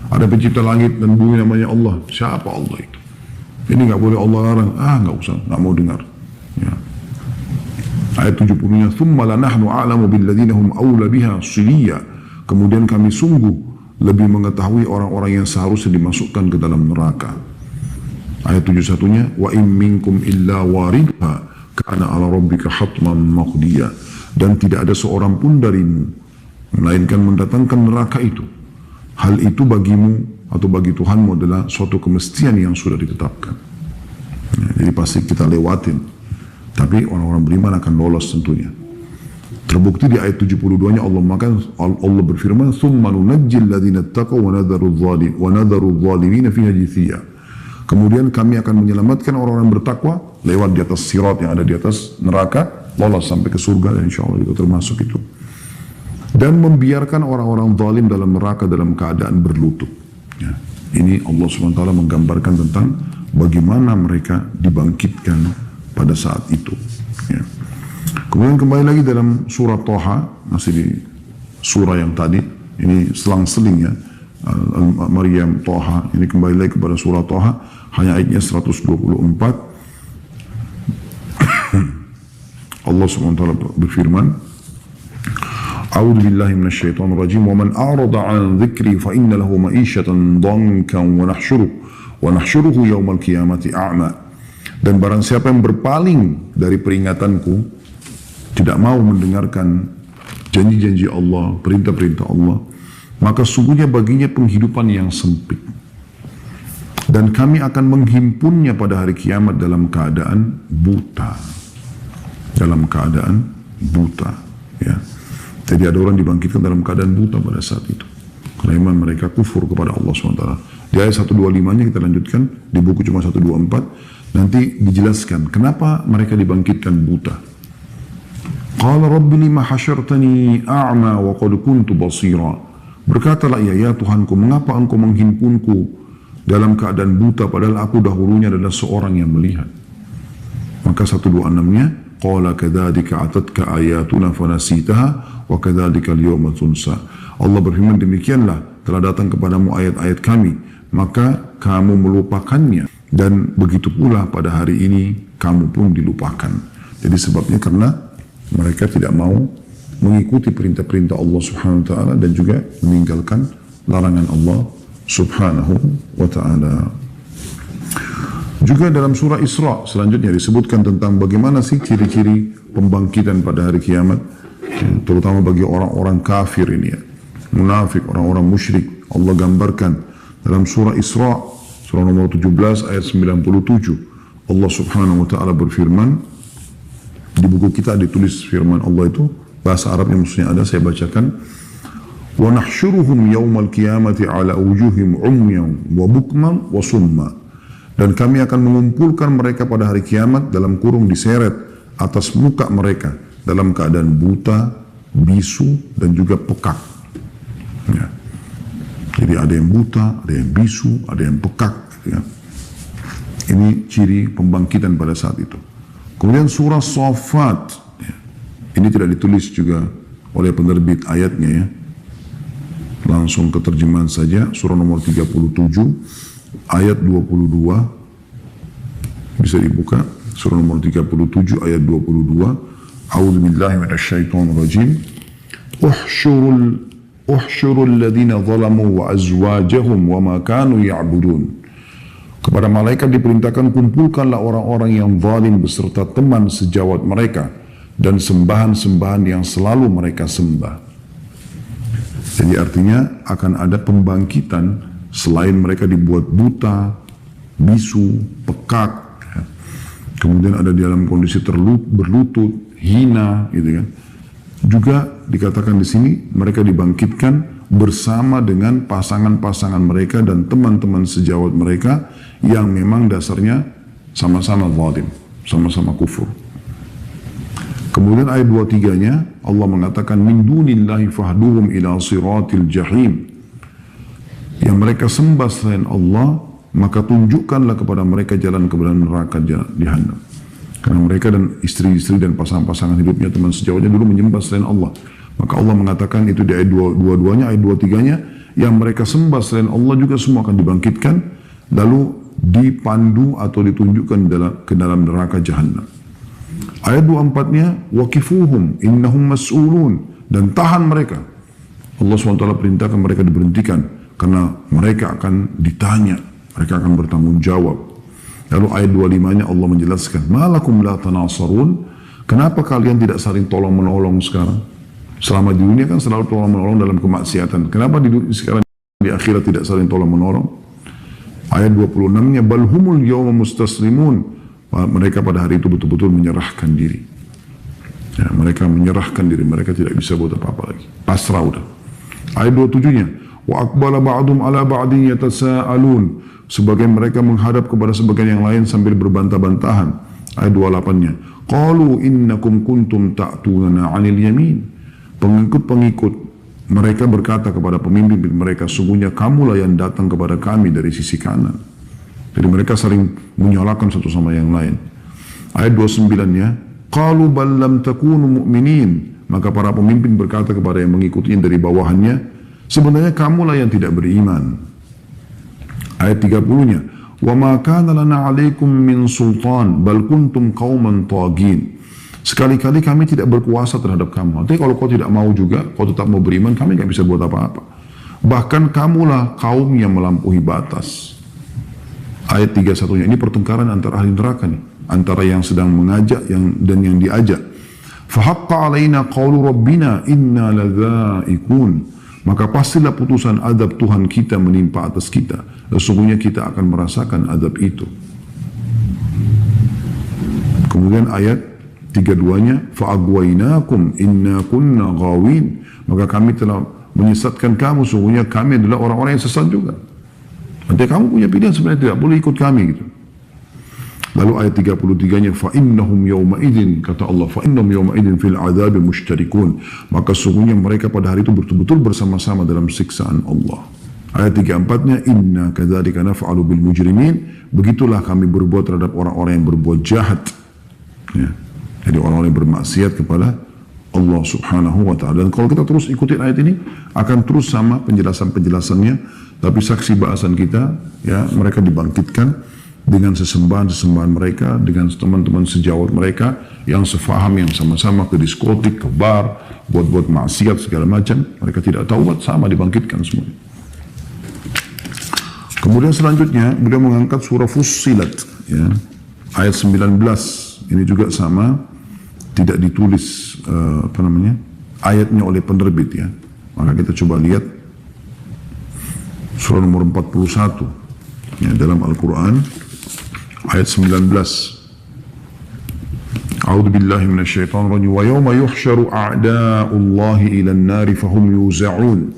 Ada pencipta langit dan bumi namanya Allah. Siapa Allah itu? Ini nggak boleh Allah larang. Nggak usah, nggak mau dengar. Ya. Ayat 70-nya, ثُمَّ لَنَحْنُ أَعْلَمُ بِالَّذِينَ هُمْ أَوْلَى بِهَا صِلِيًّا. Kemudian kami sungguh lebih mengetahui orang-orang yang seharusnya dimasukkan ke dalam neraka. Ayat 71-nya, wa in minkum illa waridha kana ala rabbika hatman maqdiya. Dan tidak ada seorang pun darimu melainkan mendatangkan neraka itu. Hal itu bagimu atau bagi Tuhanmu adalah suatu kemestian yang sudah ditetapkan. Ya, jadi pasti kita lewatin. Tapi orang-orang beriman akan lolos tentunya. Terbukti di ayat 72-nya Allah berfirman, "Tsumma nunajjil ladzina taqaw wa nadharu adh-dhalimina fiha jithiya." Kemudian kami akan menyelamatkan orang-orang bertakwa lewat di atas sirat yang ada di atas neraka, lolos sampai ke surga, dan insya Allah itu termasuk itu. Dan membiarkan orang-orang zalim dalam neraka dalam keadaan berlutut. Ya. Ini Allah SWT menggambarkan tentang bagaimana mereka dibangkitkan pada saat itu. Ya. Kemudian kembali lagi dalam surah Toha, masih di surah yang tadi, ini selang-seling ya, Maryam, Toha, ini kembali lagi kepada surah Toha, hanya ayatnya 124. Allah SWT berfirman, A'udzu billahi minasyaitonir rajim, wa man a'rada 'an dzikri fa inna lahu ma'isyatan dhankan wa nahsyuruhu yaumal qiyamati a'ma. Dan barang siapa yang berpaling dari peringatanku, tidak mau mendengarkan janji-janji Allah, perintah-perintah Allah, maka sungguhnya baginya penghidupan yang sempit. Dan kami akan menghimpunnya pada hari kiamat dalam keadaan buta. Dalam keadaan buta. Ya. Jadi ada orang dibangkitkan dalam keadaan buta pada saat itu. Karena iman mereka kufur kepada Allah SWT. Di ayat 125-nya kita lanjutkan, di buku cuma 124, nanti dijelaskan kenapa mereka dibangkitkan buta. Qala rabbi lima hasyartani a'ma wa qad kuntu basira. Berkatalah ia, ya Tuhanku, mengapa engkau menghimpunku dalam keadaan buta padahal aku dahulunya adalah seorang yang melihat. Maka 126-nya, qala kadzalika atatka ayatuna fanasitaha wa kadzalika al-yawma tunsa. Allah berfirman, demikianlah telah datang kepadamu ayat-ayat kami, maka kamu melupakannya, dan begitu pula pada hari ini kamu pun dilupakan. Jadi sebabnya karena mereka tidak mau mengikuti perintah-perintah Allah Subhanahu wa taala dan juga meninggalkan larangan Allah Subhanahu wa taala. Juga dalam surah Isra selanjutnya disebutkan tentang bagaimana sih ciri-ciri pembangkitan pada hari kiamat, terutama bagi orang-orang kafir ini ya, munafik, orang-orang musyrik. Allah gambarkan dalam surah Isra, surah nomor 17 ayat 97. Allah Subhanahu wa taala berfirman, di buku kita ditulis firman Allah itu, bahasa Arabnya maksudnya ada, saya bacakan. Wa nahsyuruhum yaumal qiyamati ala wujuhim umyan wa bukman wa summa. Dan kami akan mengumpulkan mereka pada hari kiamat dalam kurung diseret atas muka mereka dalam keadaan buta, bisu, dan juga pekak. Ya. Jadi ada yang buta, ada yang bisu, ada yang pekak. Ya. Ini ciri pembangkitan pada saat itu. Kemudian surah Shaffat, ya. Ini tidak ditulis juga oleh penerbit ayatnya ya. Langsung ke terjemahan saja, surah nomor 37 ayat 22, bisa dibuka, surah nomor 37 ayat 22. A'udzubillahi minasyaitonir rajim. Uhsyurul ladzina zalamu wa azwajahum wa ma kanu ya'budun. Kepada malaikat diperintahkan, kumpulkanlah orang-orang yang zalim beserta teman sejawat mereka dan sembahan-sembahan yang selalu mereka sembah. Jadi artinya akan ada pembangkitan selain mereka dibuat buta, bisu, pekak, ya. Kemudian ada di dalam kondisi berlutut, hina, gitu kan. Juga dikatakan di sini mereka dibangkitkan bersama dengan pasangan-pasangan mereka dan teman-teman sejawat mereka yang memang dasarnya sama-sama zalim, sama-sama kufur. Kemudian ayat 23-nya Allah mengatakan, min dunillahi fahduhum ila siratil jahim. Yang mereka sembah selain Allah, maka tunjukkanlah kepada mereka jalan ke dalam neraka jahanam. Karena mereka dan istri-istri dan pasangan-pasangan hidupnya, teman sejawatnya dulu menyembah selain Allah. Maka Allah mengatakan itu di ayat 22-nya, ayat 23-nya, yang mereka sembah selain Allah juga semua akan dibangkitkan, lalu dipandu atau ditunjukkan ke dalam neraka jahanam. Ayat 24-nya, waqifuhum innahum mas'ulun, dan tahan mereka. Allah SWT perintahkan mereka diberhentikan, karena mereka akan ditanya, mereka akan bertanggung jawab. Lalu ayat 25-nya Allah menjelaskan, malakum la tanasarun, kenapa kalian tidak saling tolong menolong sekarang? Selama di dunia kan selalu tolong menolong dalam kemaksiatan. Kenapa sekarang di akhirat tidak saling tolong menolong? Ayat 26-nya, balhumul yawma mustaslimun, mereka pada hari itu betul-betul menyerahkan diri. Ya, mereka menyerahkan diri, mereka tidak bisa buat apa-apa lagi. Pasrah udah. Ayat 27-nya, wa aqbala ba'dum ala ba'din yatasa'alun, sebagian mereka menghadap kepada sebagian yang lain sambil berbantah-bantahan. Ayat 28-nya, qalu innakum kuntum ta'tunana 'anil yamin. Pengikut-pengikut mereka berkata kepada pemimpin mereka, sungguhnya kamulah yang datang kepada kami dari sisi kanan. Jadi mereka saling menyalahkan satu sama yang lain. Ayat 29-nya, qalu bal lam takunu mu'minin. Maka para pemimpin berkata kepada yang mengikutinya dari bawahannya, sebenarnya kamulah yang tidak beriman. Ayat 30-nya, wa ma kana lana 'alaikum min sultan bal kuntum qauman taghin. Sekali-kali kami tidak berkuasa terhadap kamu. Nanti kalau kau tidak mau juga, kau tetap mau beriman, kami nggak bisa buat apa-apa. Bahkan kamulah kaum yang melampaui batas. Ayat 31-nya, ini pertengkaran antara ahli neraka nih, antara yang sedang mengajak dan yang diajak. Fahaqqa 'alaina qaulu rabbina inna ladza'ikun. Maka pastilah putusan azab Tuhan kita menimpa atas kita. Sesungguhnya kita akan merasakan azab itu. Kemudian ayat 32-nya, fa'agwainakum inna kunna ghawin. Maka kami telah menyesatkan kamu, sesungguhnya kami adalah orang-orang yang sesat juga. Nanti kamu punya pilihan, sebenarnya tidak boleh ikut kami gitu. Lalu ayat 33-nya, fa'innahum yawma idin, kata Allah, fa'innahum yawma idin fil adzabi mushtarikun. Maka sesungguhnya mereka pada hari itu betul-betul bersama-sama dalam siksaan Allah. Ayat 34-nya, inna kadzalika naf'alu bil mujrimin. Begitulah kami berbuat terhadap orang-orang yang berbuat jahat. Ya. Jadi orang-orang yang bermaksiat kepada Allah subhanahu wa ta'ala. Dan kalau kita terus ikutin ayat ini, akan terus sama penjelasan-penjelasannya. Tapi saksi bahasan kita, ya, mereka dibangkitkan dengan sesembahan-sesembahan mereka, dengan teman-teman sejawat mereka yang sefaham, yang sama-sama ke diskotik, ke bar, buat-buat maksiat segala macam. Mereka tidak taubat, sama dibangkitkan semua. Kemudian selanjutnya beliau mengangkat surah Fussilat, ya, ayat 19. Ini juga sama, tidak ditulis ayatnya oleh penerbit, ya. Maka kita coba lihat surah nomor 41, ya, dalam Al-Quran ayat 19. A'udzu billahi minasyaitonir rajim. Wa yawma yuhsyaru a'da'ullahi ilan nari fahum yuza'un.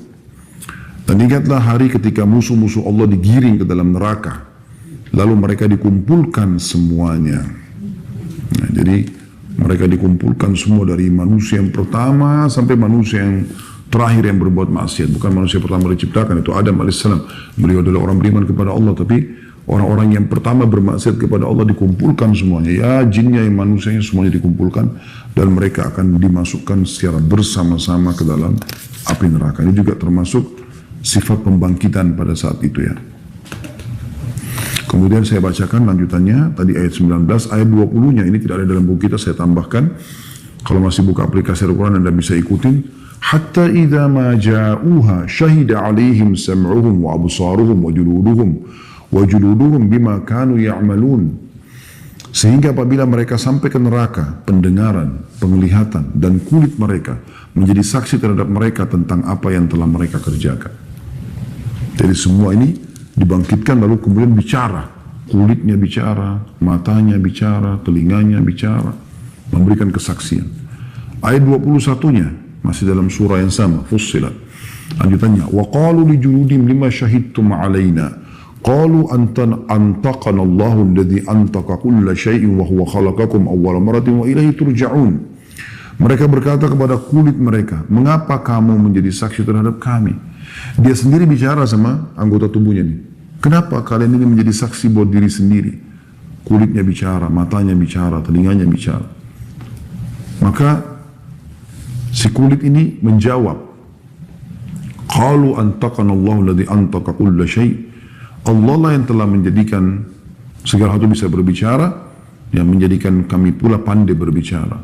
Dan ingatlah hari ketika musuh-musuh Allah digiring ke dalam neraka, lalu mereka dikumpulkan semuanya. Nah, jadi mereka dikumpulkan semua dari manusia yang pertama sampai manusia yang terakhir yang berbuat maksiat. Bukan manusia pertama diciptakan, itu Adam alaihissalam. Beliau adalah orang beriman kepada Allah, tapi orang-orang yang pertama bermaksiat kepada Allah dikumpulkan semuanya. Ya, jinnya yang manusianya semuanya dikumpulkan, dan mereka akan dimasukkan secara bersama-sama ke dalam api neraka. Ini juga termasuk sifat pembangkitan pada saat itu, ya. Kemudian saya bacakan lanjutannya, tadi ayat 19, ayat 20-nya ini tidak ada dalam buku kita, saya tambahkan. Kalau masih buka aplikasi Al-Quran Anda bisa ikutin. Hatta idza ma ja'uha syahida 'alaihim sam'uhum wa absaruhum wa juluduhum bima kanu ya'malun. Sehingga apabila mereka sampai ke neraka, pendengaran, penglihatan dan kulit mereka menjadi saksi terhadap mereka tentang apa yang telah mereka kerjakan. Jadi semua ini dibangkitkan lalu kemudian bicara. Kulitnya bicara, matanya bicara, telinganya bicara, memberikan kesaksian. Ayat 21-nya masih dalam surah yang sama, Fussilat. Lanjutannya, wa qalu li juludim lima syahidtum alaina qalu antaqana Allahu alladhi antaqa kulla syai'in wa huwa khalaqakum awwala maratin wa ilaihi turja'un. Mereka berkata kepada kulit mereka, mengapa kamu menjadi saksi terhadap kami? Dia sendiri bicara sama anggota tubuhnya nih. Kenapa kalian ini menjadi saksi buat diri sendiri? Kulitnya bicara, matanya bicara, telinganya bicara. Maka si kulit ini menjawab, qalu antaqana Allahu alladhi antaqa kulla syai'. Allah lah yang telah menjadikan segala sesuatu bisa berbicara, yang menjadikan kami pula pandai berbicara.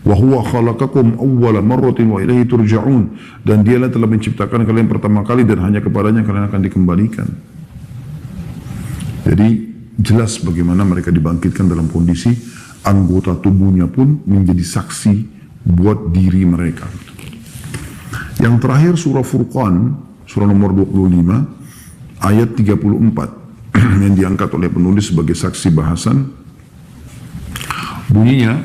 Wa huwa khalaqakum awwala marratin wa ilaihi turja'un. Dan dialah telah menciptakan kalian pertama kali dan hanya kepadanya kalian akan dikembalikan. Jadi jelas bagaimana mereka dibangkitkan dalam kondisi anggota tubuhnya pun menjadi saksi buat diri mereka. Yang terakhir surah Furqan, surah nomor 25, ayat 34, yang diangkat oleh penulis sebagai saksi bahasan. Bunyinya,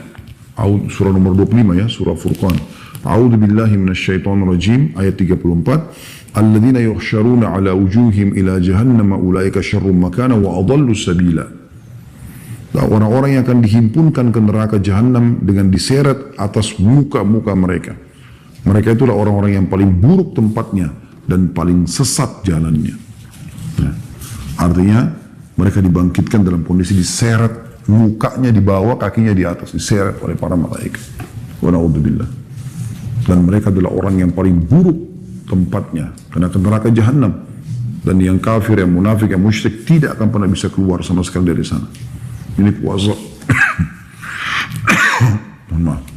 surah nomor 25 ya, surah Furqan. A'udzu billahi minasyaitonir rajim, ayat 34. Alladzina yuhsyaruna ala wujuhim ila jahannam ulaika syarrum makana wa adallu sabila. Orang-orang yang akan dihimpunkan ke neraka jahanam dengan diseret atas muka-muka mereka. Mereka itulah orang-orang yang paling buruk tempatnya dan paling sesat jalannya. Nah, artinya mereka dibangkitkan dalam kondisi diseret, mukanya di bawah, kakinya di atas, diseret oleh para malaikat. Wa na'udzubillah. Dan mereka adalah orang yang paling buruk tempatnya, karena ke neraka jahanam. Dan yang kafir, yang munafik, yang musyrik tidak akan pernah bisa keluar sama sekali dari sana. Ini kuasa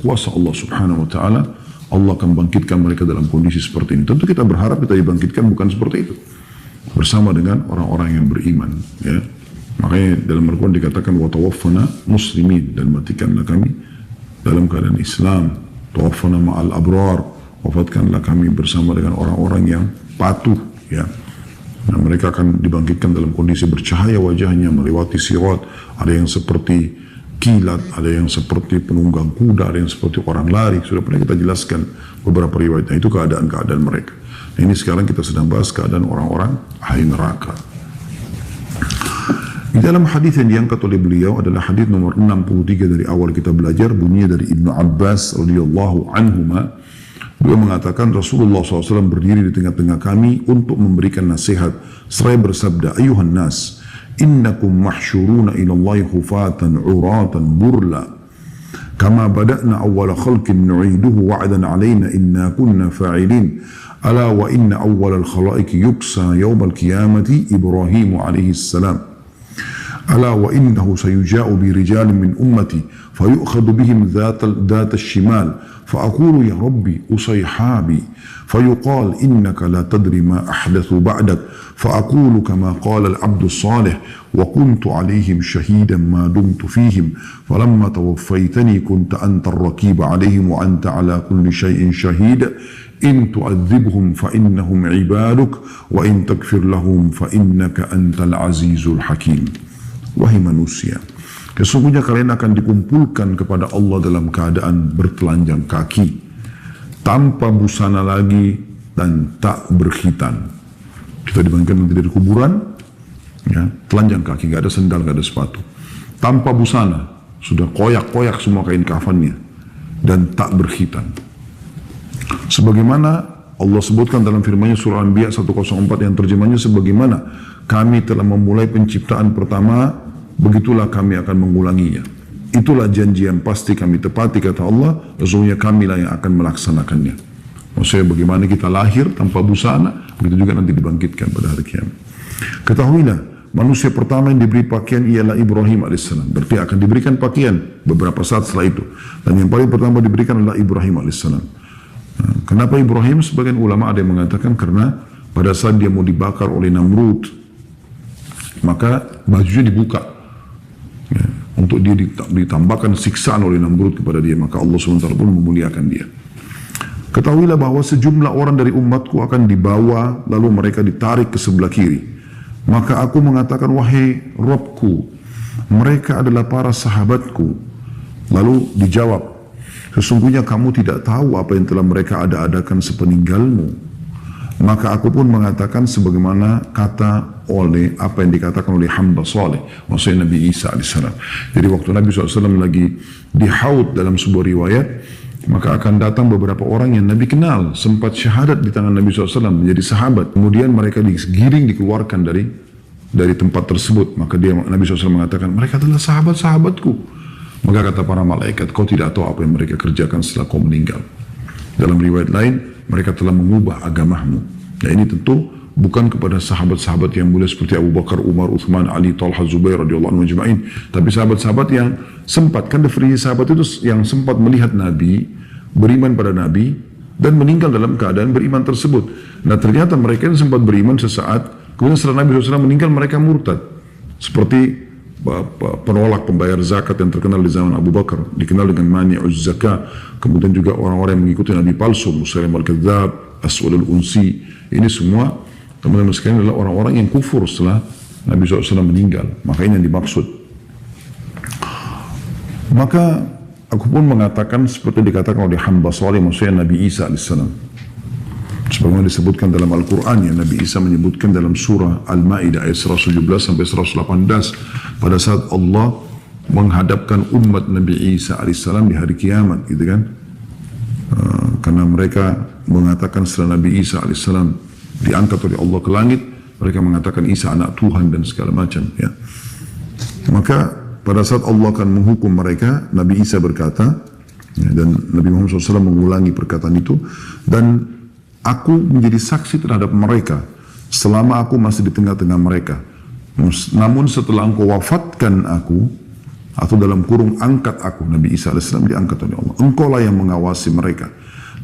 kuasa Allah subhanahu wa ta'ala. Allah akan bangkitkan mereka dalam kondisi seperti ini. Tentu kita berharap kita dibangkitkan bukan seperti itu, bersama dengan orang-orang yang beriman, ya. Makanya dalam Al-Quran dikatakan wa tawaffana muslimin, dan matikanlah kami dalam keadaan Islam. Tawaffana ma'al abrar, wafatkanlah kami bersama dengan orang-orang yang patuh, ya. Nah, mereka akan dibangkitkan dalam kondisi bercahaya wajahnya, melewati sirat. Ada yang seperti kilat, ada yang seperti penunggang kuda, ada yang seperti orang lari. Sudah pernah kita jelaskan beberapa riwayatnya. Itu keadaan-keadaan mereka. Nah, ini sekarang kita sedang bahas keadaan orang-orang ahli neraka. Di dalam hadis yang diangkat oleh beliau adalah hadis nomor 63 dari awal kita belajar, bunyinya dari Ibnu Abbas radhiyallahu anhuma. Beliau mengatakan Rasulullah SAW berdiri di tengah-tengah kami untuk memberikan nasihat seraya bersabda, ayuhan nas, innakum mahsyuruna ilallahi khufatan uratan burla kama bada'na awwala khalqin nu'iduhu wa'dan alaina inna kunna fa'ilin ala wa inna awwala al-khalaiqi yuksa yawmal qiyamati Ibrahim alaihi salam ألا وإنه سيجاء برجال من أمتي فيؤخذ بهم ذات الشمال فأقول يا ربي أصيحابي فيقال إنك لا تدري ما أحدث بعدك فأقول كما قال العبد الصالح وكنت عليهم شهيدا ما دمت فيهم فلما توفيتني كنت أنت الرقيب عليهم وأنت على كل شيء شهيد إن تعذبهم فإنهم عبادك وإن تغفر لهم فإنك أنت العزيز الحكيم. Wahai manusia, sesungguhnya kalian akan dikumpulkan kepada Allah dalam keadaan bertelanjang kaki, tanpa busana lagi dan tak berkhitan. Kita dibangkitkan nanti dari kuburan, ya, telanjang kaki, gak ada sendal, gak ada sepatu, tanpa busana, sudah koyak-koyak semua kain kafannya, dan tak berkhitan. Sebagaimana Allah sebutkan dalam firman-Nya surah Anbiya 104 yang terjemahnya sebagaimana kami telah memulai penciptaan pertama, begitulah kami akan mengulanginya. Itulah janji yang pasti kami tepati, kata Allah, sesungguhnya kamilah yang akan melaksanakannya. Maksudnya bagaimana kita lahir tanpa busana, begitu juga nanti dibangkitkan pada hari kiamat. Ketahuilah, manusia pertama yang diberi pakaian ialah Ibrahim alaihissalam. Berarti akan diberikan pakaian beberapa saat setelah itu. Dan yang paling pertama diberikan adalah Ibrahim alaihissalam. Nah, kenapa Ibrahim? Sebagian ulama ada yang mengatakan karena pada saat dia mau dibakar oleh Namrud, maka bajunya dibuka, ya, untuk dia ditambahkan siksaan oleh Namrud kepada dia, maka Allah SWT pun memuliakan dia. Ketahuilah bahwa sejumlah orang dari umatku akan dibawa lalu mereka ditarik ke sebelah kiri. Maka aku mengatakan, wahai Robku, mereka adalah para sahabatku. Lalu dijawab, sesungguhnya kamu tidak tahu apa yang telah mereka ada-adakan sepeninggalmu. Maka aku pun mengatakan sebagaimana kata oleh apa yang dikatakan oleh hamba saleh, maksudnya Nabi Isa AS. Jadi waktu Nabi SAW lagi di Haud dalam sebuah riwayat, maka akan datang beberapa orang yang Nabi kenal, sempat syahadat di tangan Nabi SAW, menjadi sahabat. Kemudian mereka digiring, dikeluarkan dari tempat tersebut. Maka Nabi SAW mengatakan, mereka adalah sahabat-sahabatku. Maka kata para malaikat, kau tidak tahu apa yang mereka kerjakan setelah kau meninggal. Dalam riwayat lain, mereka telah mengubah agamamu. Nah, ini tentu bukan kepada sahabat-sahabat yang mulia seperti Abu Bakar, Umar, Uthman, Ali, Talha, Zubair radhiyallahu anhum ajma'in, tapi sahabat-sahabat yang sempat, kan definisi sahabat itu yang sempat melihat Nabi, beriman pada Nabi, dan meninggal dalam keadaan beriman tersebut. Nah, ternyata mereka yang sempat beriman sesaat, kemudian setelah Nabi SAW meninggal mereka murtad. Seperti penolak pembayar zakat yang terkenal di zaman Abu Bakar, dikenal dengan mani'uz zakah. Kemudian juga orang-orang yang mengikuti nabi palsu, Musailim al-Kadzab, Aswad al-Unsi. Ini semua teman-teman sekalian adalah orang-orang yang kufur setelah Nabi SAW meninggal. Maka ini yang dimaksud. Maka aku pun mengatakan seperti dikatakan oleh hamba saleh, maksudnya Nabi Isa alaihissalam. Sebagaimana disebutkan dalam Al-Quran, yang Nabi Isa menyebutkan dalam surah Al-Ma'idah ayat 117 sampai 118, pada saat Allah menghadapkan umat Nabi Isa alaihissalam di hari kiamat, gitu kan? Karena mereka mengatakan setelah Nabi Isa alaihissalam diangkat oleh Allah ke langit, mereka mengatakan Isa anak Tuhan dan segala macam, ya. Maka pada saat Allah akan menghukum mereka, Nabi Isa berkata, ya, dan Nabi Muhammad SAW mengulangi perkataan itu, dan aku menjadi saksi terhadap mereka selama aku masih di tengah-tengah mereka. Namun setelah engkau wafatkan aku, atau dalam kurung angkat aku, Nabi Isa AS diangkat oleh Allah, engkau lah yang mengawasi mereka.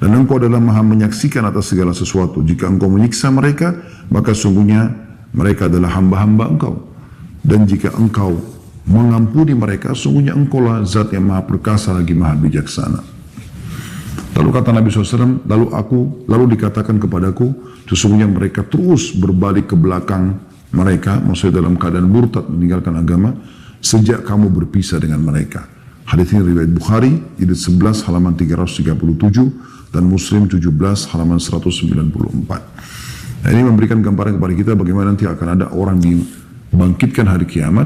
Dan engkau adalah maha menyaksikan atas segala sesuatu. Jika engkau menyiksa mereka, maka sungguhnya mereka adalah hamba-hamba engkau. Dan jika engkau mengampuni mereka, sungguhnya engkau lah zat yang maha perkasa lagi maha bijaksana. Lalu kata Nabi SAW, lalu dikatakan kepadaku, sesungguhnya mereka terus berbalik ke belakang mereka, maksudnya dalam keadaan murtad meninggalkan agama, sejak kamu berpisah dengan mereka. Hadits ini riwayat Bukhari, jilid 11 halaman 337 dan Muslim 17 halaman 194. Nah, ini memberikan gambaran kepada kita bagaimana nanti akan ada orang dibangkitkan hari kiamat.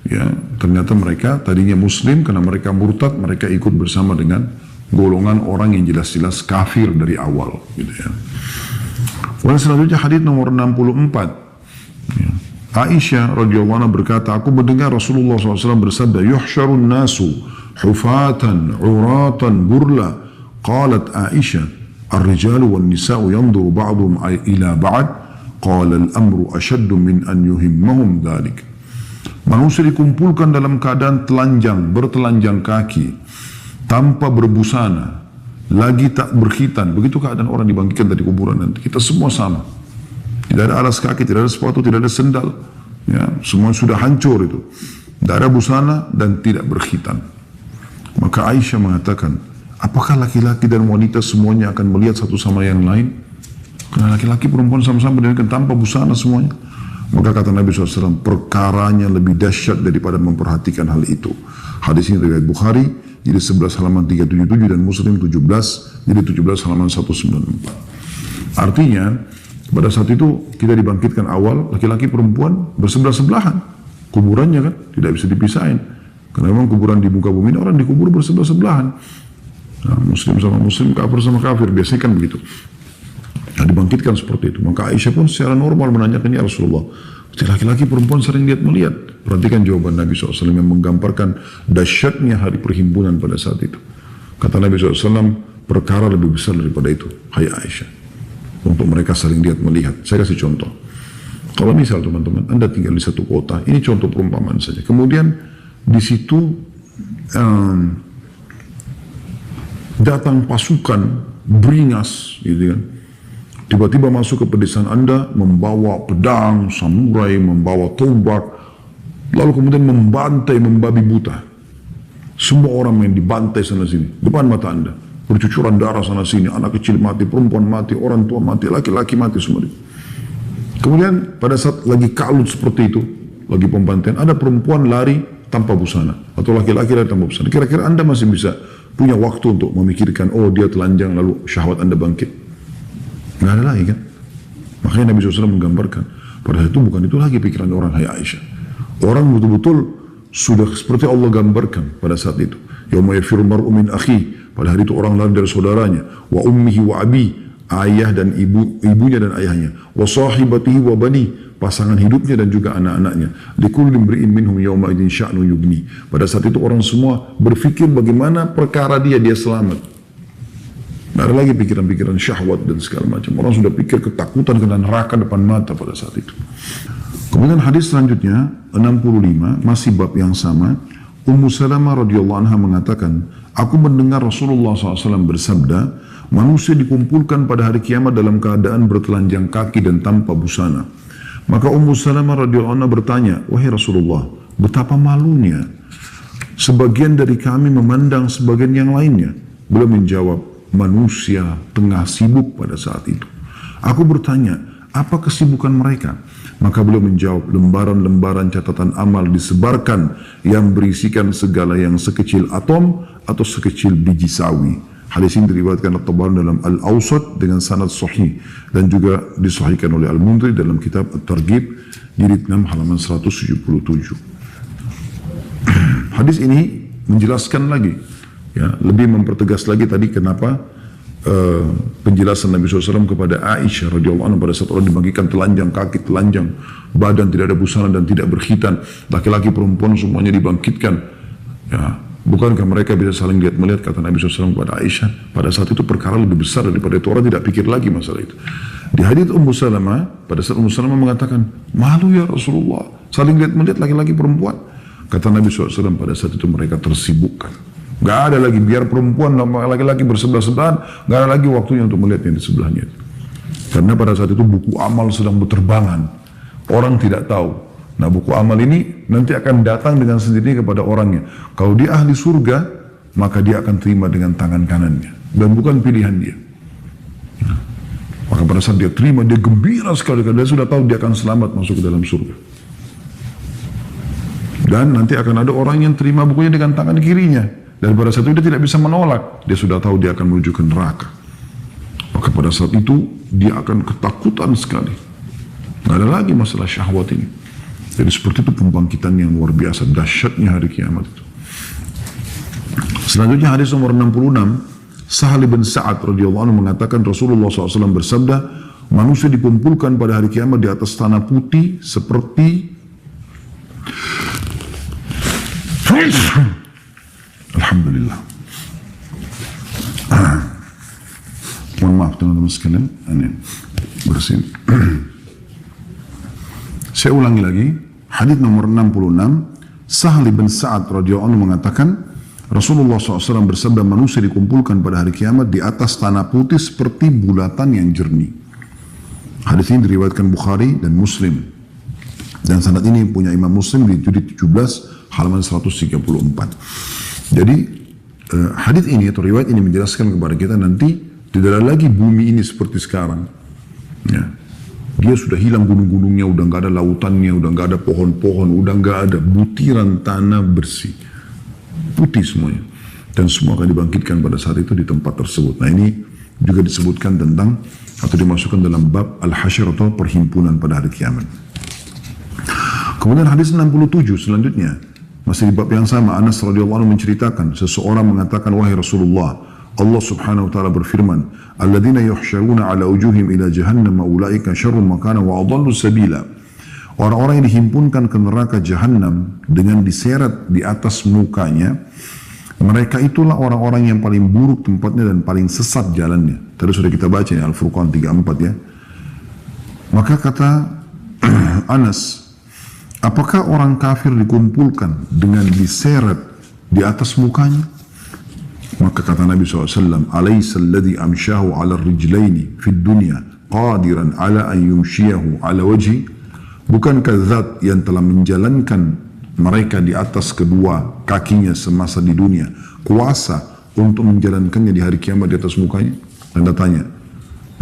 Ya, ternyata mereka tadinya Muslim, karena mereka murtad, mereka ikut bersama dengan golongan orang yang jelas-jelas kafir dari awal, gitu ya. Kemudian selanjutnya hadits nomor 64. Ya. Aisyah radhiyallahu anha berkata, aku mendengar Rasulullah SAW bersabda, yuhsyarun nasu hufatan uratan burla. Qalat Aisyah, ar-rijalu wan nisa'u yanzuru ba'dhum ila ba'd. Qala al-amru ashaddu min an yuhimmahum dhalik. Manusia dikumpulkan dalam keadaan telanjang, bertelanjang kaki, tanpa berbusana, lagi tak berkhitan. Begitu keadaan orang dibangkitkan dari kuburan nanti. Kita semua sama. Tidak ada alas kaki, tidak ada sepatu, tidak ada sendal. Ya, semua sudah hancur itu. Tidak ada busana dan tidak berkhitan. Maka Aisyah mengatakan, apakah laki-laki dan wanita semuanya akan melihat satu sama yang lain? Karena laki-laki perempuan sama-sama berdiri tanpa busana semuanya. Maka kata Nabi SAW, perkaranya lebih dahsyat daripada memperhatikan hal itu. Hadis ini riwayat Bukhari, jadi 11 halaman 377 dan Muslim 17, jadi 17 halaman 194. Artinya, pada saat itu kita dibangkitkan awal, laki-laki perempuan bersebelah-sebelahan. Kuburannya kan, tidak bisa dipisahin. Karena memang kuburan di muka bumi ini orang dikubur bersebelah-sebelahan. Nah, Muslim sama Muslim, kafir sama kafir, biasanya kan begitu. Nah, dibangkitkan seperti itu. Maka Aisyah pun secara normal menanyakan, ya Rasulullah, laki-laki perempuan sering melihat. Perhatikan jawaban Nabi SAW yang menggambarkan dahsyatnya hari perhimpunan pada saat itu. Kata Nabi SAW, perkara lebih besar daripada itu, hai Aisyah. Untuk mereka saling lihat melihat. Saya kasih contoh. Kalau misal teman-teman, Anda tinggal di satu kota, ini contoh perumpamaan saja. Kemudian di situ datang pasukan beringas, gitu kan. Tiba-tiba masuk ke pedesaan Anda, membawa pedang, samurai, membawa tombak, lalu kemudian membantai, membabi buta. Semua orang yang dibantai sana sini, depan mata Anda. Bercucuran darah sana sini, anak kecil mati, perempuan mati, orang tua mati, laki-laki mati semua. Kemudian pada saat lagi kalut seperti itu, lagi pembantaian, ada perempuan lari tanpa busana, atau laki-laki lari tanpa busana. Kira-kira Anda masih bisa punya waktu untuk memikirkan, oh dia telanjang lalu syahwat Anda bangkit? Nggak ada lagi kan? Makanya Nabi SAW menggambarkan, pada saat itu bukan itu lagi pikiran orang, hai Aisyah. Orang betul-betul sudah seperti Allah gambarkan pada saat itu. Yauma yafirul mar'u min akhi, pada hari itu orang lari dari saudaranya, wa ummihi wa abi, ayah dan ibunya dan ayahnya, wa sahibatihi wa bani, pasangan hidupnya dan juga anak-anaknya. Likulli imri'in minhum yauma idzin sya'nu yughni. Pada saat itu orang semua berpikir bagaimana perkara dia selamat. Tidak ada lagi pikiran-pikiran syahwat dan segala macam. Orang sudah pikir ketakutan kena neraka depan mata pada saat itu. Kemudian hadis selanjutnya 65, masih bab yang sama. Ummu Salamah radhiyallahu anha mengatakan, aku mendengar Rasulullah SAW bersabda, manusia dikumpulkan pada hari kiamat dalam keadaan bertelanjang kaki dan tanpa busana. Maka Ummu Salamah radhiyallahu anha bertanya, wahai Rasulullah, Betapa malunya. Sebagian dari kami memandang sebagian yang lainnya. Beliau menjawab, manusia tengah sibuk pada saat itu. Aku bertanya, apa kesibukan mereka? Maka beliau menjawab, lembaran-lembaran catatan amal disebarkan yang berisikan segala yang sekecil atom atau sekecil biji sawi. Hadis ini diriwayatkan At-Tabarani dalam Al-Awsat dengan sanad sahih dan juga disahihkan oleh Al-Mundhiri dalam kitab At-Targhib jilid 6 halaman 177. Hadis ini menjelaskan lagi, ya, lebih mempertegas lagi tadi kenapa penjelasan Nabi SAW kepada Aisyah radhiyallahu anha pada saat orang dibagikan telanjang kaki, telanjang badan, tidak ada busana dan tidak berkhitan, laki-laki perempuan semuanya dibangkitkan. Ya, bukankah mereka bisa saling lihat melihat, kata Nabi SAW kepada Aisyah. Pada saat itu perkara lebih besar daripada itu, orang tidak pikir lagi masalah itu. Di hadits Ummu Salamah, pada saat Ummu Salamah mengatakan, malu ya Rasulullah, saling lihat melihat laki-laki perempuan. Kata Nabi SAW, pada saat itu mereka tersibukkan. Gak ada lagi, biar perempuan dan laki-laki bersebelah-sebelahan, gak ada lagi waktunya untuk melihat yang di sebelahnya. Karena pada saat itu buku amal sedang berterbangan. Orang tidak tahu. Nah, buku amal ini nanti akan datang dengan sendirinya kepada orangnya. Kalau dia ahli surga, maka dia akan terima dengan tangan kanannya. Dan bukan pilihan dia. Nah, maka pada saat dia terima, dia gembira sekali. Karena dia sudah tahu dia akan selamat masuk ke dalam surga. Dan nanti akan ada orang yang terima bukunya dengan tangan kirinya. Dan pada saat itu dia tidak bisa menolak. Dia sudah tahu dia akan menuju ke neraka. Maka pada saat itu dia akan ketakutan sekali. Tidak ada lagi masalah syahwat ini. Jadi seperti itu pembangkitan yang luar biasa. Dahsyatnya hari kiamat itu. Selanjutnya hadis nomor 66. Sahal bin Sa'ad radhiyallahu anhu mengatakan Rasulullah SAW bersabda, manusia dikumpulkan pada hari kiamat di atas tanah putih seperti Alhamdulillah. Mohon maaf teman-teman sekalian, ini bersin. Saya ulangi lagi, hadis nomor 66, Sahal bin Sa'ad radhiyallahu anhu mengatakan, Rasulullah SAW bersabda, manusia dikumpulkan pada hari kiamat di atas tanah putih seperti bulatan yang jernih. Hadis ini diriwayatkan Bukhari dan Muslim. Dan sanad ini punya Imam Muslim di jilid 17 halaman 134. Jadi hadits ini atau riwayat ini menjelaskan kepada kita nanti tidak ada lagi bumi ini seperti sekarang. Ya. Dia sudah hilang gunung-gunungnya, udah nggak ada lautannya, udah nggak ada pohon-pohon, udah nggak ada butiran tanah bersih, putih semuanya. Dan semua akan dibangkitkan pada saat itu di tempat tersebut. Nah ini juga disebutkan tentang atau dimasukkan dalam bab al-hasyr atau perhimpunan pada hari kiamat. Kemudian hadis 67 selanjutnya. Masih di bab yang sama, Anas radhiyallahu anhu menceritakan, seseorang mengatakan, wahai Rasulullah, Allah subhanahu wa ta'ala berfirman, alladzina yuhsyaruna ala wujuhim ila jahannam ulaika syarrun makana wa adallu sabila. Orang-orang yang dihimpunkan ke neraka jahannam dengan diseret di atas mukanya, mereka itulah orang-orang yang paling buruk tempatnya dan paling sesat jalannya. Tadi sudah kita baca ya, Al-Furqan 34 ya. Maka kata Anas, apakah orang kafir dikumpulkan dengan diseret di atas mukanya? Maka kata Nabi SAW, Alaysa alladhi amsyahu ala rijlaini fid dunya qadiran ala an yumsyiyahu ala wajhi? Bukankah zat yang telah menjalankan mereka di atas kedua kakinya semasa di dunia kuasa untuk menjalankannya di hari kiamat di atas mukanya? Tanda tanya.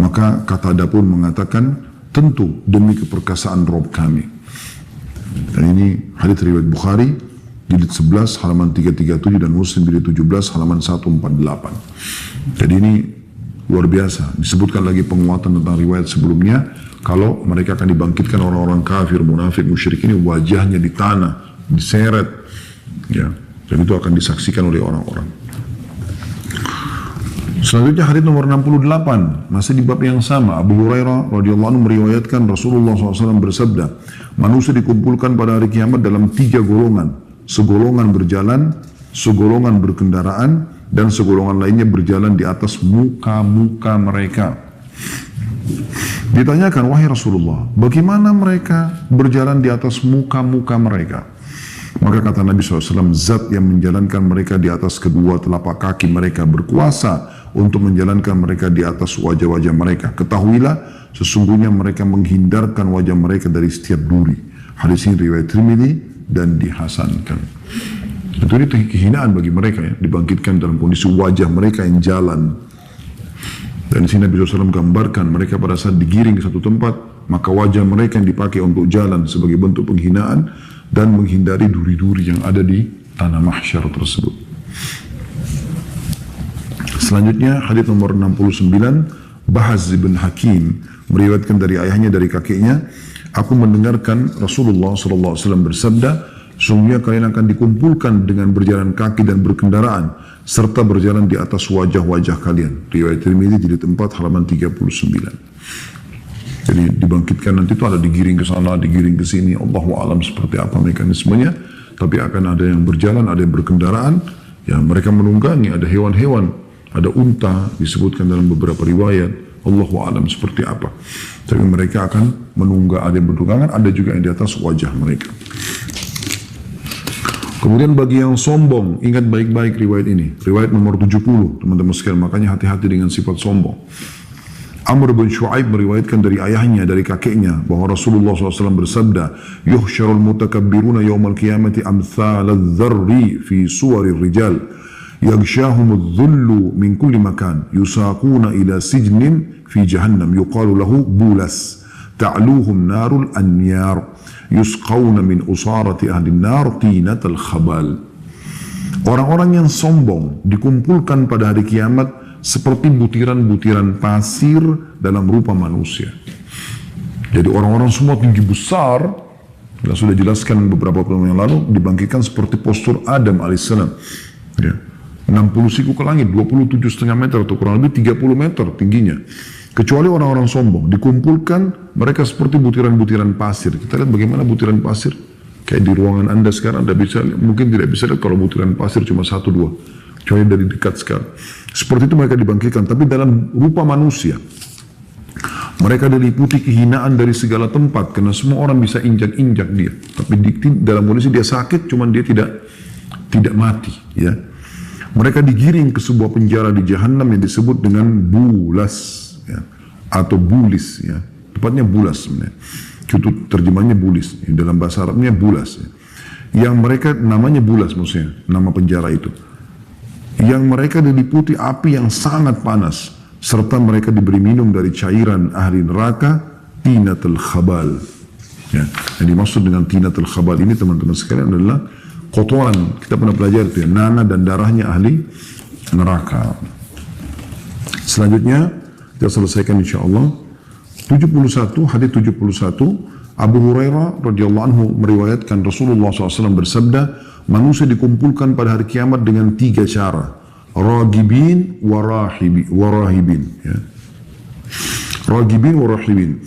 Maka kata Ada pun mengatakan, tentu demi keperkasaan Rob kami. Dan ini hadits riwayat Bukhari jilid 11 halaman 337 dan Muslim jilid 17 halaman 148. Jadi ini luar biasa. Disebutkan lagi penguatan tentang riwayat sebelumnya, kalau mereka akan dibangkitkan orang-orang kafir, munafik, musyrik ini wajahnya di tanah, diseret, ya. Dan itu akan disaksikan oleh orang-orang. Selanjutnya hadits nomor 68, masih di bab yang sama. Abu Hurairah radhiyallahu anhu meriwayatkan Rasulullah SAW bersabda, manusia dikumpulkan pada hari kiamat dalam 3 golongan. Segolongan berjalan, segolongan berkendaraan, dan segolongan lainnya berjalan di atas muka-muka mereka. Ditanyakan, wahai Rasulullah, bagaimana mereka berjalan di atas muka-muka mereka? Maka kata Nabi SAW, zat yang menjalankan mereka di atas kedua telapak kaki mereka berkuasa untuk menjalankan mereka di atas wajah-wajah mereka. Ketahuilah, sesungguhnya mereka menghindarkan wajah mereka dari setiap duri. Hadis ini riwayat Tirmidzi dan dihasankan. Itu ini kehinaan bagi mereka ya, dibangkitkan dalam kondisi wajah mereka yang jalan. Dan di sini Nabi SAW gambarkan mereka pada saat digiring ke satu tempat, maka wajah mereka yang dipakai untuk jalan sebagai bentuk penghinaan dan menghindari duri-duri yang ada di tanah mahsyar tersebut. Selanjutnya hadits nomor 69, Bahaz bin Hakim meriwayatkan dari ayahnya dari kakeknya, aku mendengarkan Rasulullah SAW bersabda, sungguhnya kalian akan dikumpulkan dengan berjalan kaki dan berkendaraan serta berjalan di atas wajah-wajah kalian. Riwayat Tirmidzi jilid 4 halaman 39. Jadi dibangkitkan nanti itu ada digiring ke sana, digiring ke sini. Allahu a'lam seperti apa mekanismenya. Tapi akan ada yang berjalan, ada yang berkendaraan. Ya, mereka menunggangi, ada hewan-hewan, ada unta disebutkan dalam beberapa riwayat. Allahu a'lam seperti apa. Tapi mereka akan menunggang, ada yang bertunggangan, ada juga yang di atas wajah mereka. Kemudian bagi yang sombong, ingat baik-baik riwayat ini. Riwayat nomor 70, teman-teman sekalian. Makanya hati-hati dengan sifat sombong. Amr bin Shu'aib meriwayatkan dari ayahnya, dari kakeknya, bahwa Rasulullah SAW bersabda, yuhsyarul mutakabbiruna yawmal qiyamati amthalal dharri fi suwarir rijal, yaghshahumudh dhullu min kulli makan, yusaquna ila sijnin fi jahannam, yuqalu lahu bulas, ta'luhum narul anyar, yusqawna min usarati ahli nar tinatal khabal. Orang-orang yang sombong dikumpulkan pada hari kiamat seperti butiran-butiran pasir dalam rupa manusia. Jadi orang-orang semua tinggi besar, kita sudah jelaskan beberapa waktu yang lalu, dibangkitkan seperti postur Adam alaihissalam. Ya. 60 siku ke langit, 27,5 meter atau kurang lebih 30 meter tingginya. Kecuali orang-orang sombong, dikumpulkan mereka seperti butiran-butiran pasir. Kita lihat bagaimana butiran pasir. Kayak di ruangan Anda sekarang, Anda bisa, mungkin tidak bisa lihat kalau butiran pasir cuma 1-2. Kecuali dari dekat sekali. Seperti itu mereka dibangkitkan, tapi dalam rupa manusia. Mereka diliputi kehinaan dari segala tempat, karena semua orang bisa injak-injak dia. Tapi dalam kondisi dia sakit, cuman dia tidak mati. Ya. Mereka digiring ke sebuah penjara di Jahannam yang disebut dengan bulas, ya, atau bulis. Ya. Tepatnya bulas sebenarnya. Itu terjemahnya bulis. Ya. Dalam bahasa Arabnya bulas. Ya. Yang mereka namanya bulas maksudnya, nama penjara itu. Yang mereka diliputi api yang sangat panas, serta mereka diberi minum dari cairan ahli neraka, tinatul khabal. Ya, yang dimaksud dengan tinatul khabal ini teman-teman sekalian adalah kotoran. Kita pernah pelajari itu ya, nanah dan darahnya ahli neraka. Selanjutnya kita selesaikan insyaallah 71, hadis 71. Abu Hurairah radhiyallahu anhu meriwayatkan Rasulullah SAW bersabda, manusia dikumpulkan pada hari kiamat dengan 3 cara. Ragibin warahibin. Ya. Ragibin warahibin.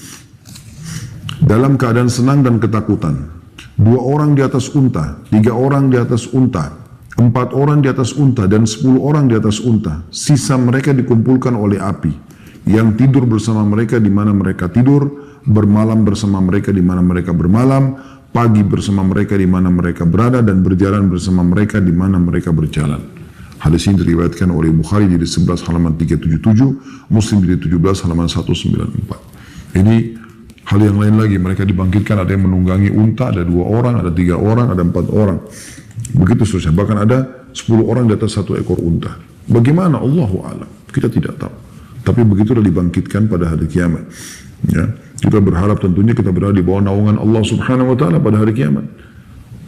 Dalam keadaan senang dan ketakutan. 2 orang di atas unta, 3 orang di atas unta, 4 orang di atas unta, dan 10 orang di atas unta. Sisa mereka dikumpulkan oleh api. Yang tidur bersama mereka di mana mereka tidur, bermalam bersama mereka di mana mereka bermalam, pagi bersama mereka di mana mereka berada, dan berjalan bersama mereka di mana mereka berjalan. Hadis ini diriwayatkan oleh Bukhari jilid 11 halaman 377, Muslim jilid 17 halaman 194. Ini hal yang lain lagi, mereka dibangkitkan, ada yang menunggangi unta, ada 2 orang, ada 3 orang, ada 4 orang. Begitu seterusnya, bahkan ada 10 orang di atas 1 ekor unta. Bagaimana? Allahu a'lam. Kita tidak tahu. Tapi begitulah dibangkitkan pada hari kiamat. Ya, kita berharap tentunya kita berada di bawah naungan Allah Subhanahu wa taala pada hari kiamat.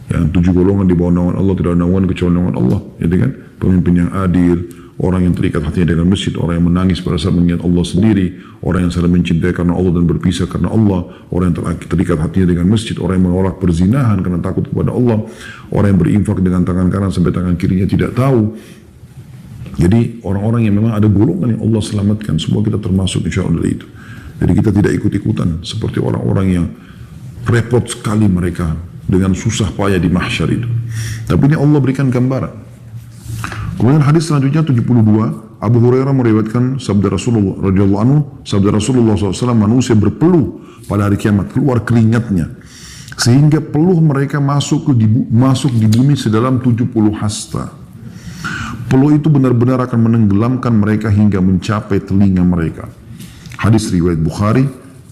Yang 7 golongan di bawah naungan Allah, tidak ada naungan kecuali naungan Allah, gitu kan? Pemimpin yang adil, orang yang terikat hatinya dengan masjid, orang yang menangis pada saat mengingat Allah sendiri, orang yang saling mencintai karena Allah dan berpisah karena Allah, orang yang terikat hatinya dengan masjid, orang yang menolak perzinahan karena takut kepada Allah, orang yang berinfak dengan tangan kanan sampai tangan kirinya tidak tahu. Jadi orang-orang yang memang ada golongan yang Allah selamatkan, semua kita termasuk insya Allah dari itu. Jadi kita tidak ikut-ikutan seperti orang-orang yang repot sekali mereka dengan susah payah di mahsyar itu. Tapi ini Allah berikan gambaran. Kemudian hadis selanjutnya 72, Abu Hurairah meriwayatkan sabda Rasulullah radhiyallahu anhu, sabda Rasulullah SAW, manusia berpeluh pada hari kiamat, keluar keringatnya, sehingga peluh mereka masuk di bumi sedalam 70 hasta. Peluh itu benar-benar akan menenggelamkan mereka hingga mencapai telinga mereka. Hadis riwayat Bukhari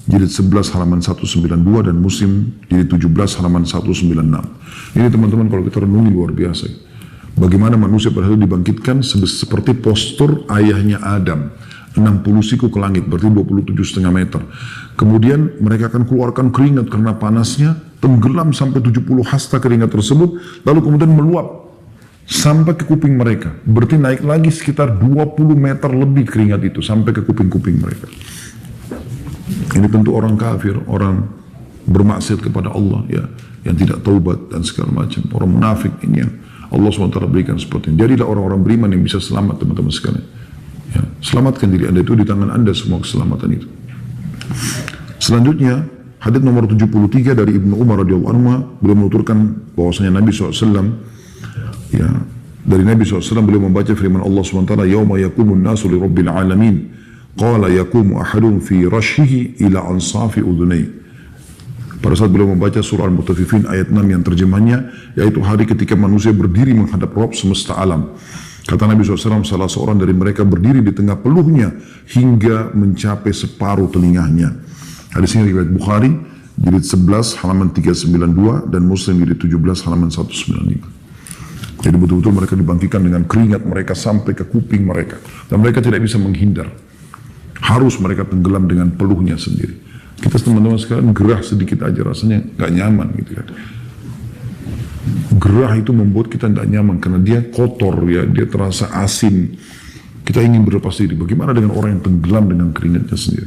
jilid 11 halaman 192 dan Muslim jilid 17 halaman 196. Ini teman-teman kalau kita renungi luar biasa. Bagaimana manusia pada hari dibangkitkan seperti postur ayahnya Adam. 60 siku ke langit, berarti 27,5 meter. Kemudian mereka akan keluarkan keringat karena panasnya, tenggelam sampai 70 hasta keringat tersebut, lalu kemudian meluap sampai ke kuping mereka. Berarti naik lagi sekitar 20 meter lebih keringat itu sampai ke kuping-kuping mereka. Ini tentu orang kafir, orang bermaksiat kepada Allah, ya, yang tidak taubat dan segala macam. Orang munafik ini yang Allah SWT berikan seperti ini. Jadilah orang-orang beriman yang bisa selamat, teman-teman sekalian. Ya, selamatkan diri Anda, itu di tangan Anda semua keselamatan itu. Selanjutnya, hadits nomor 73 dari Ibnu Umar radhiyallahu anhu, beliau menuturkan bahwasanya Nabi SAW, ya, dari Nabi SAW beliau membaca firman Allah SWT, "Yauma yaqumun nasu li rabbil alamin, qala yaqumu ahadun fi rashihi ila ansafi udhunai." Pada saat beliau membaca surah Al-Mutaffifin ayat 6 yang terjemahnya, yaitu hari ketika manusia berdiri menghadap Rabb semesta alam. Kata Nabi SAW, salah seorang dari mereka berdiri di tengah peluhnya hingga mencapai separuh telinganya. Hadis ini riwayat Bukhari, jilid 11 halaman 392 dan Muslim jilid 17 halaman 195. Jadi betul-betul mereka dibangkitkan dengan keringat mereka sampai ke kuping mereka. Dan mereka tidak bisa menghindar. Harus mereka tenggelam dengan peluhnya sendiri. Kita teman-teman sekarang gerah sedikit aja rasanya gak nyaman gitu kan. Gerah itu membuat kita tidak nyaman karena dia kotor, ya, dia terasa asin. Kita ingin berlepas diri. Bagaimana dengan orang yang tenggelam dengan keringatnya sendiri?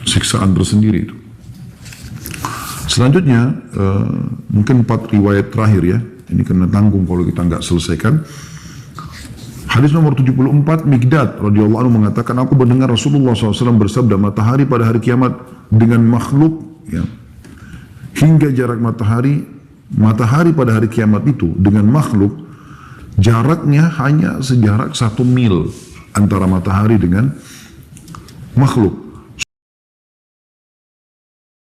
Siksaan tersendiri itu. Selanjutnya, mungkin 4 riwayat terakhir ya. Ini kena tanggung kalau kita nggak selesaikan. Hadis nomor 74, Mikdad radhiyallahu anhu mengatakan, aku mendengar Rasulullah SAW bersabda, matahari pada hari kiamat dengan makhluk, ya, hingga jarak matahari pada hari kiamat itu dengan makhluk jaraknya hanya sejarak 1 mil antara matahari dengan makhluk.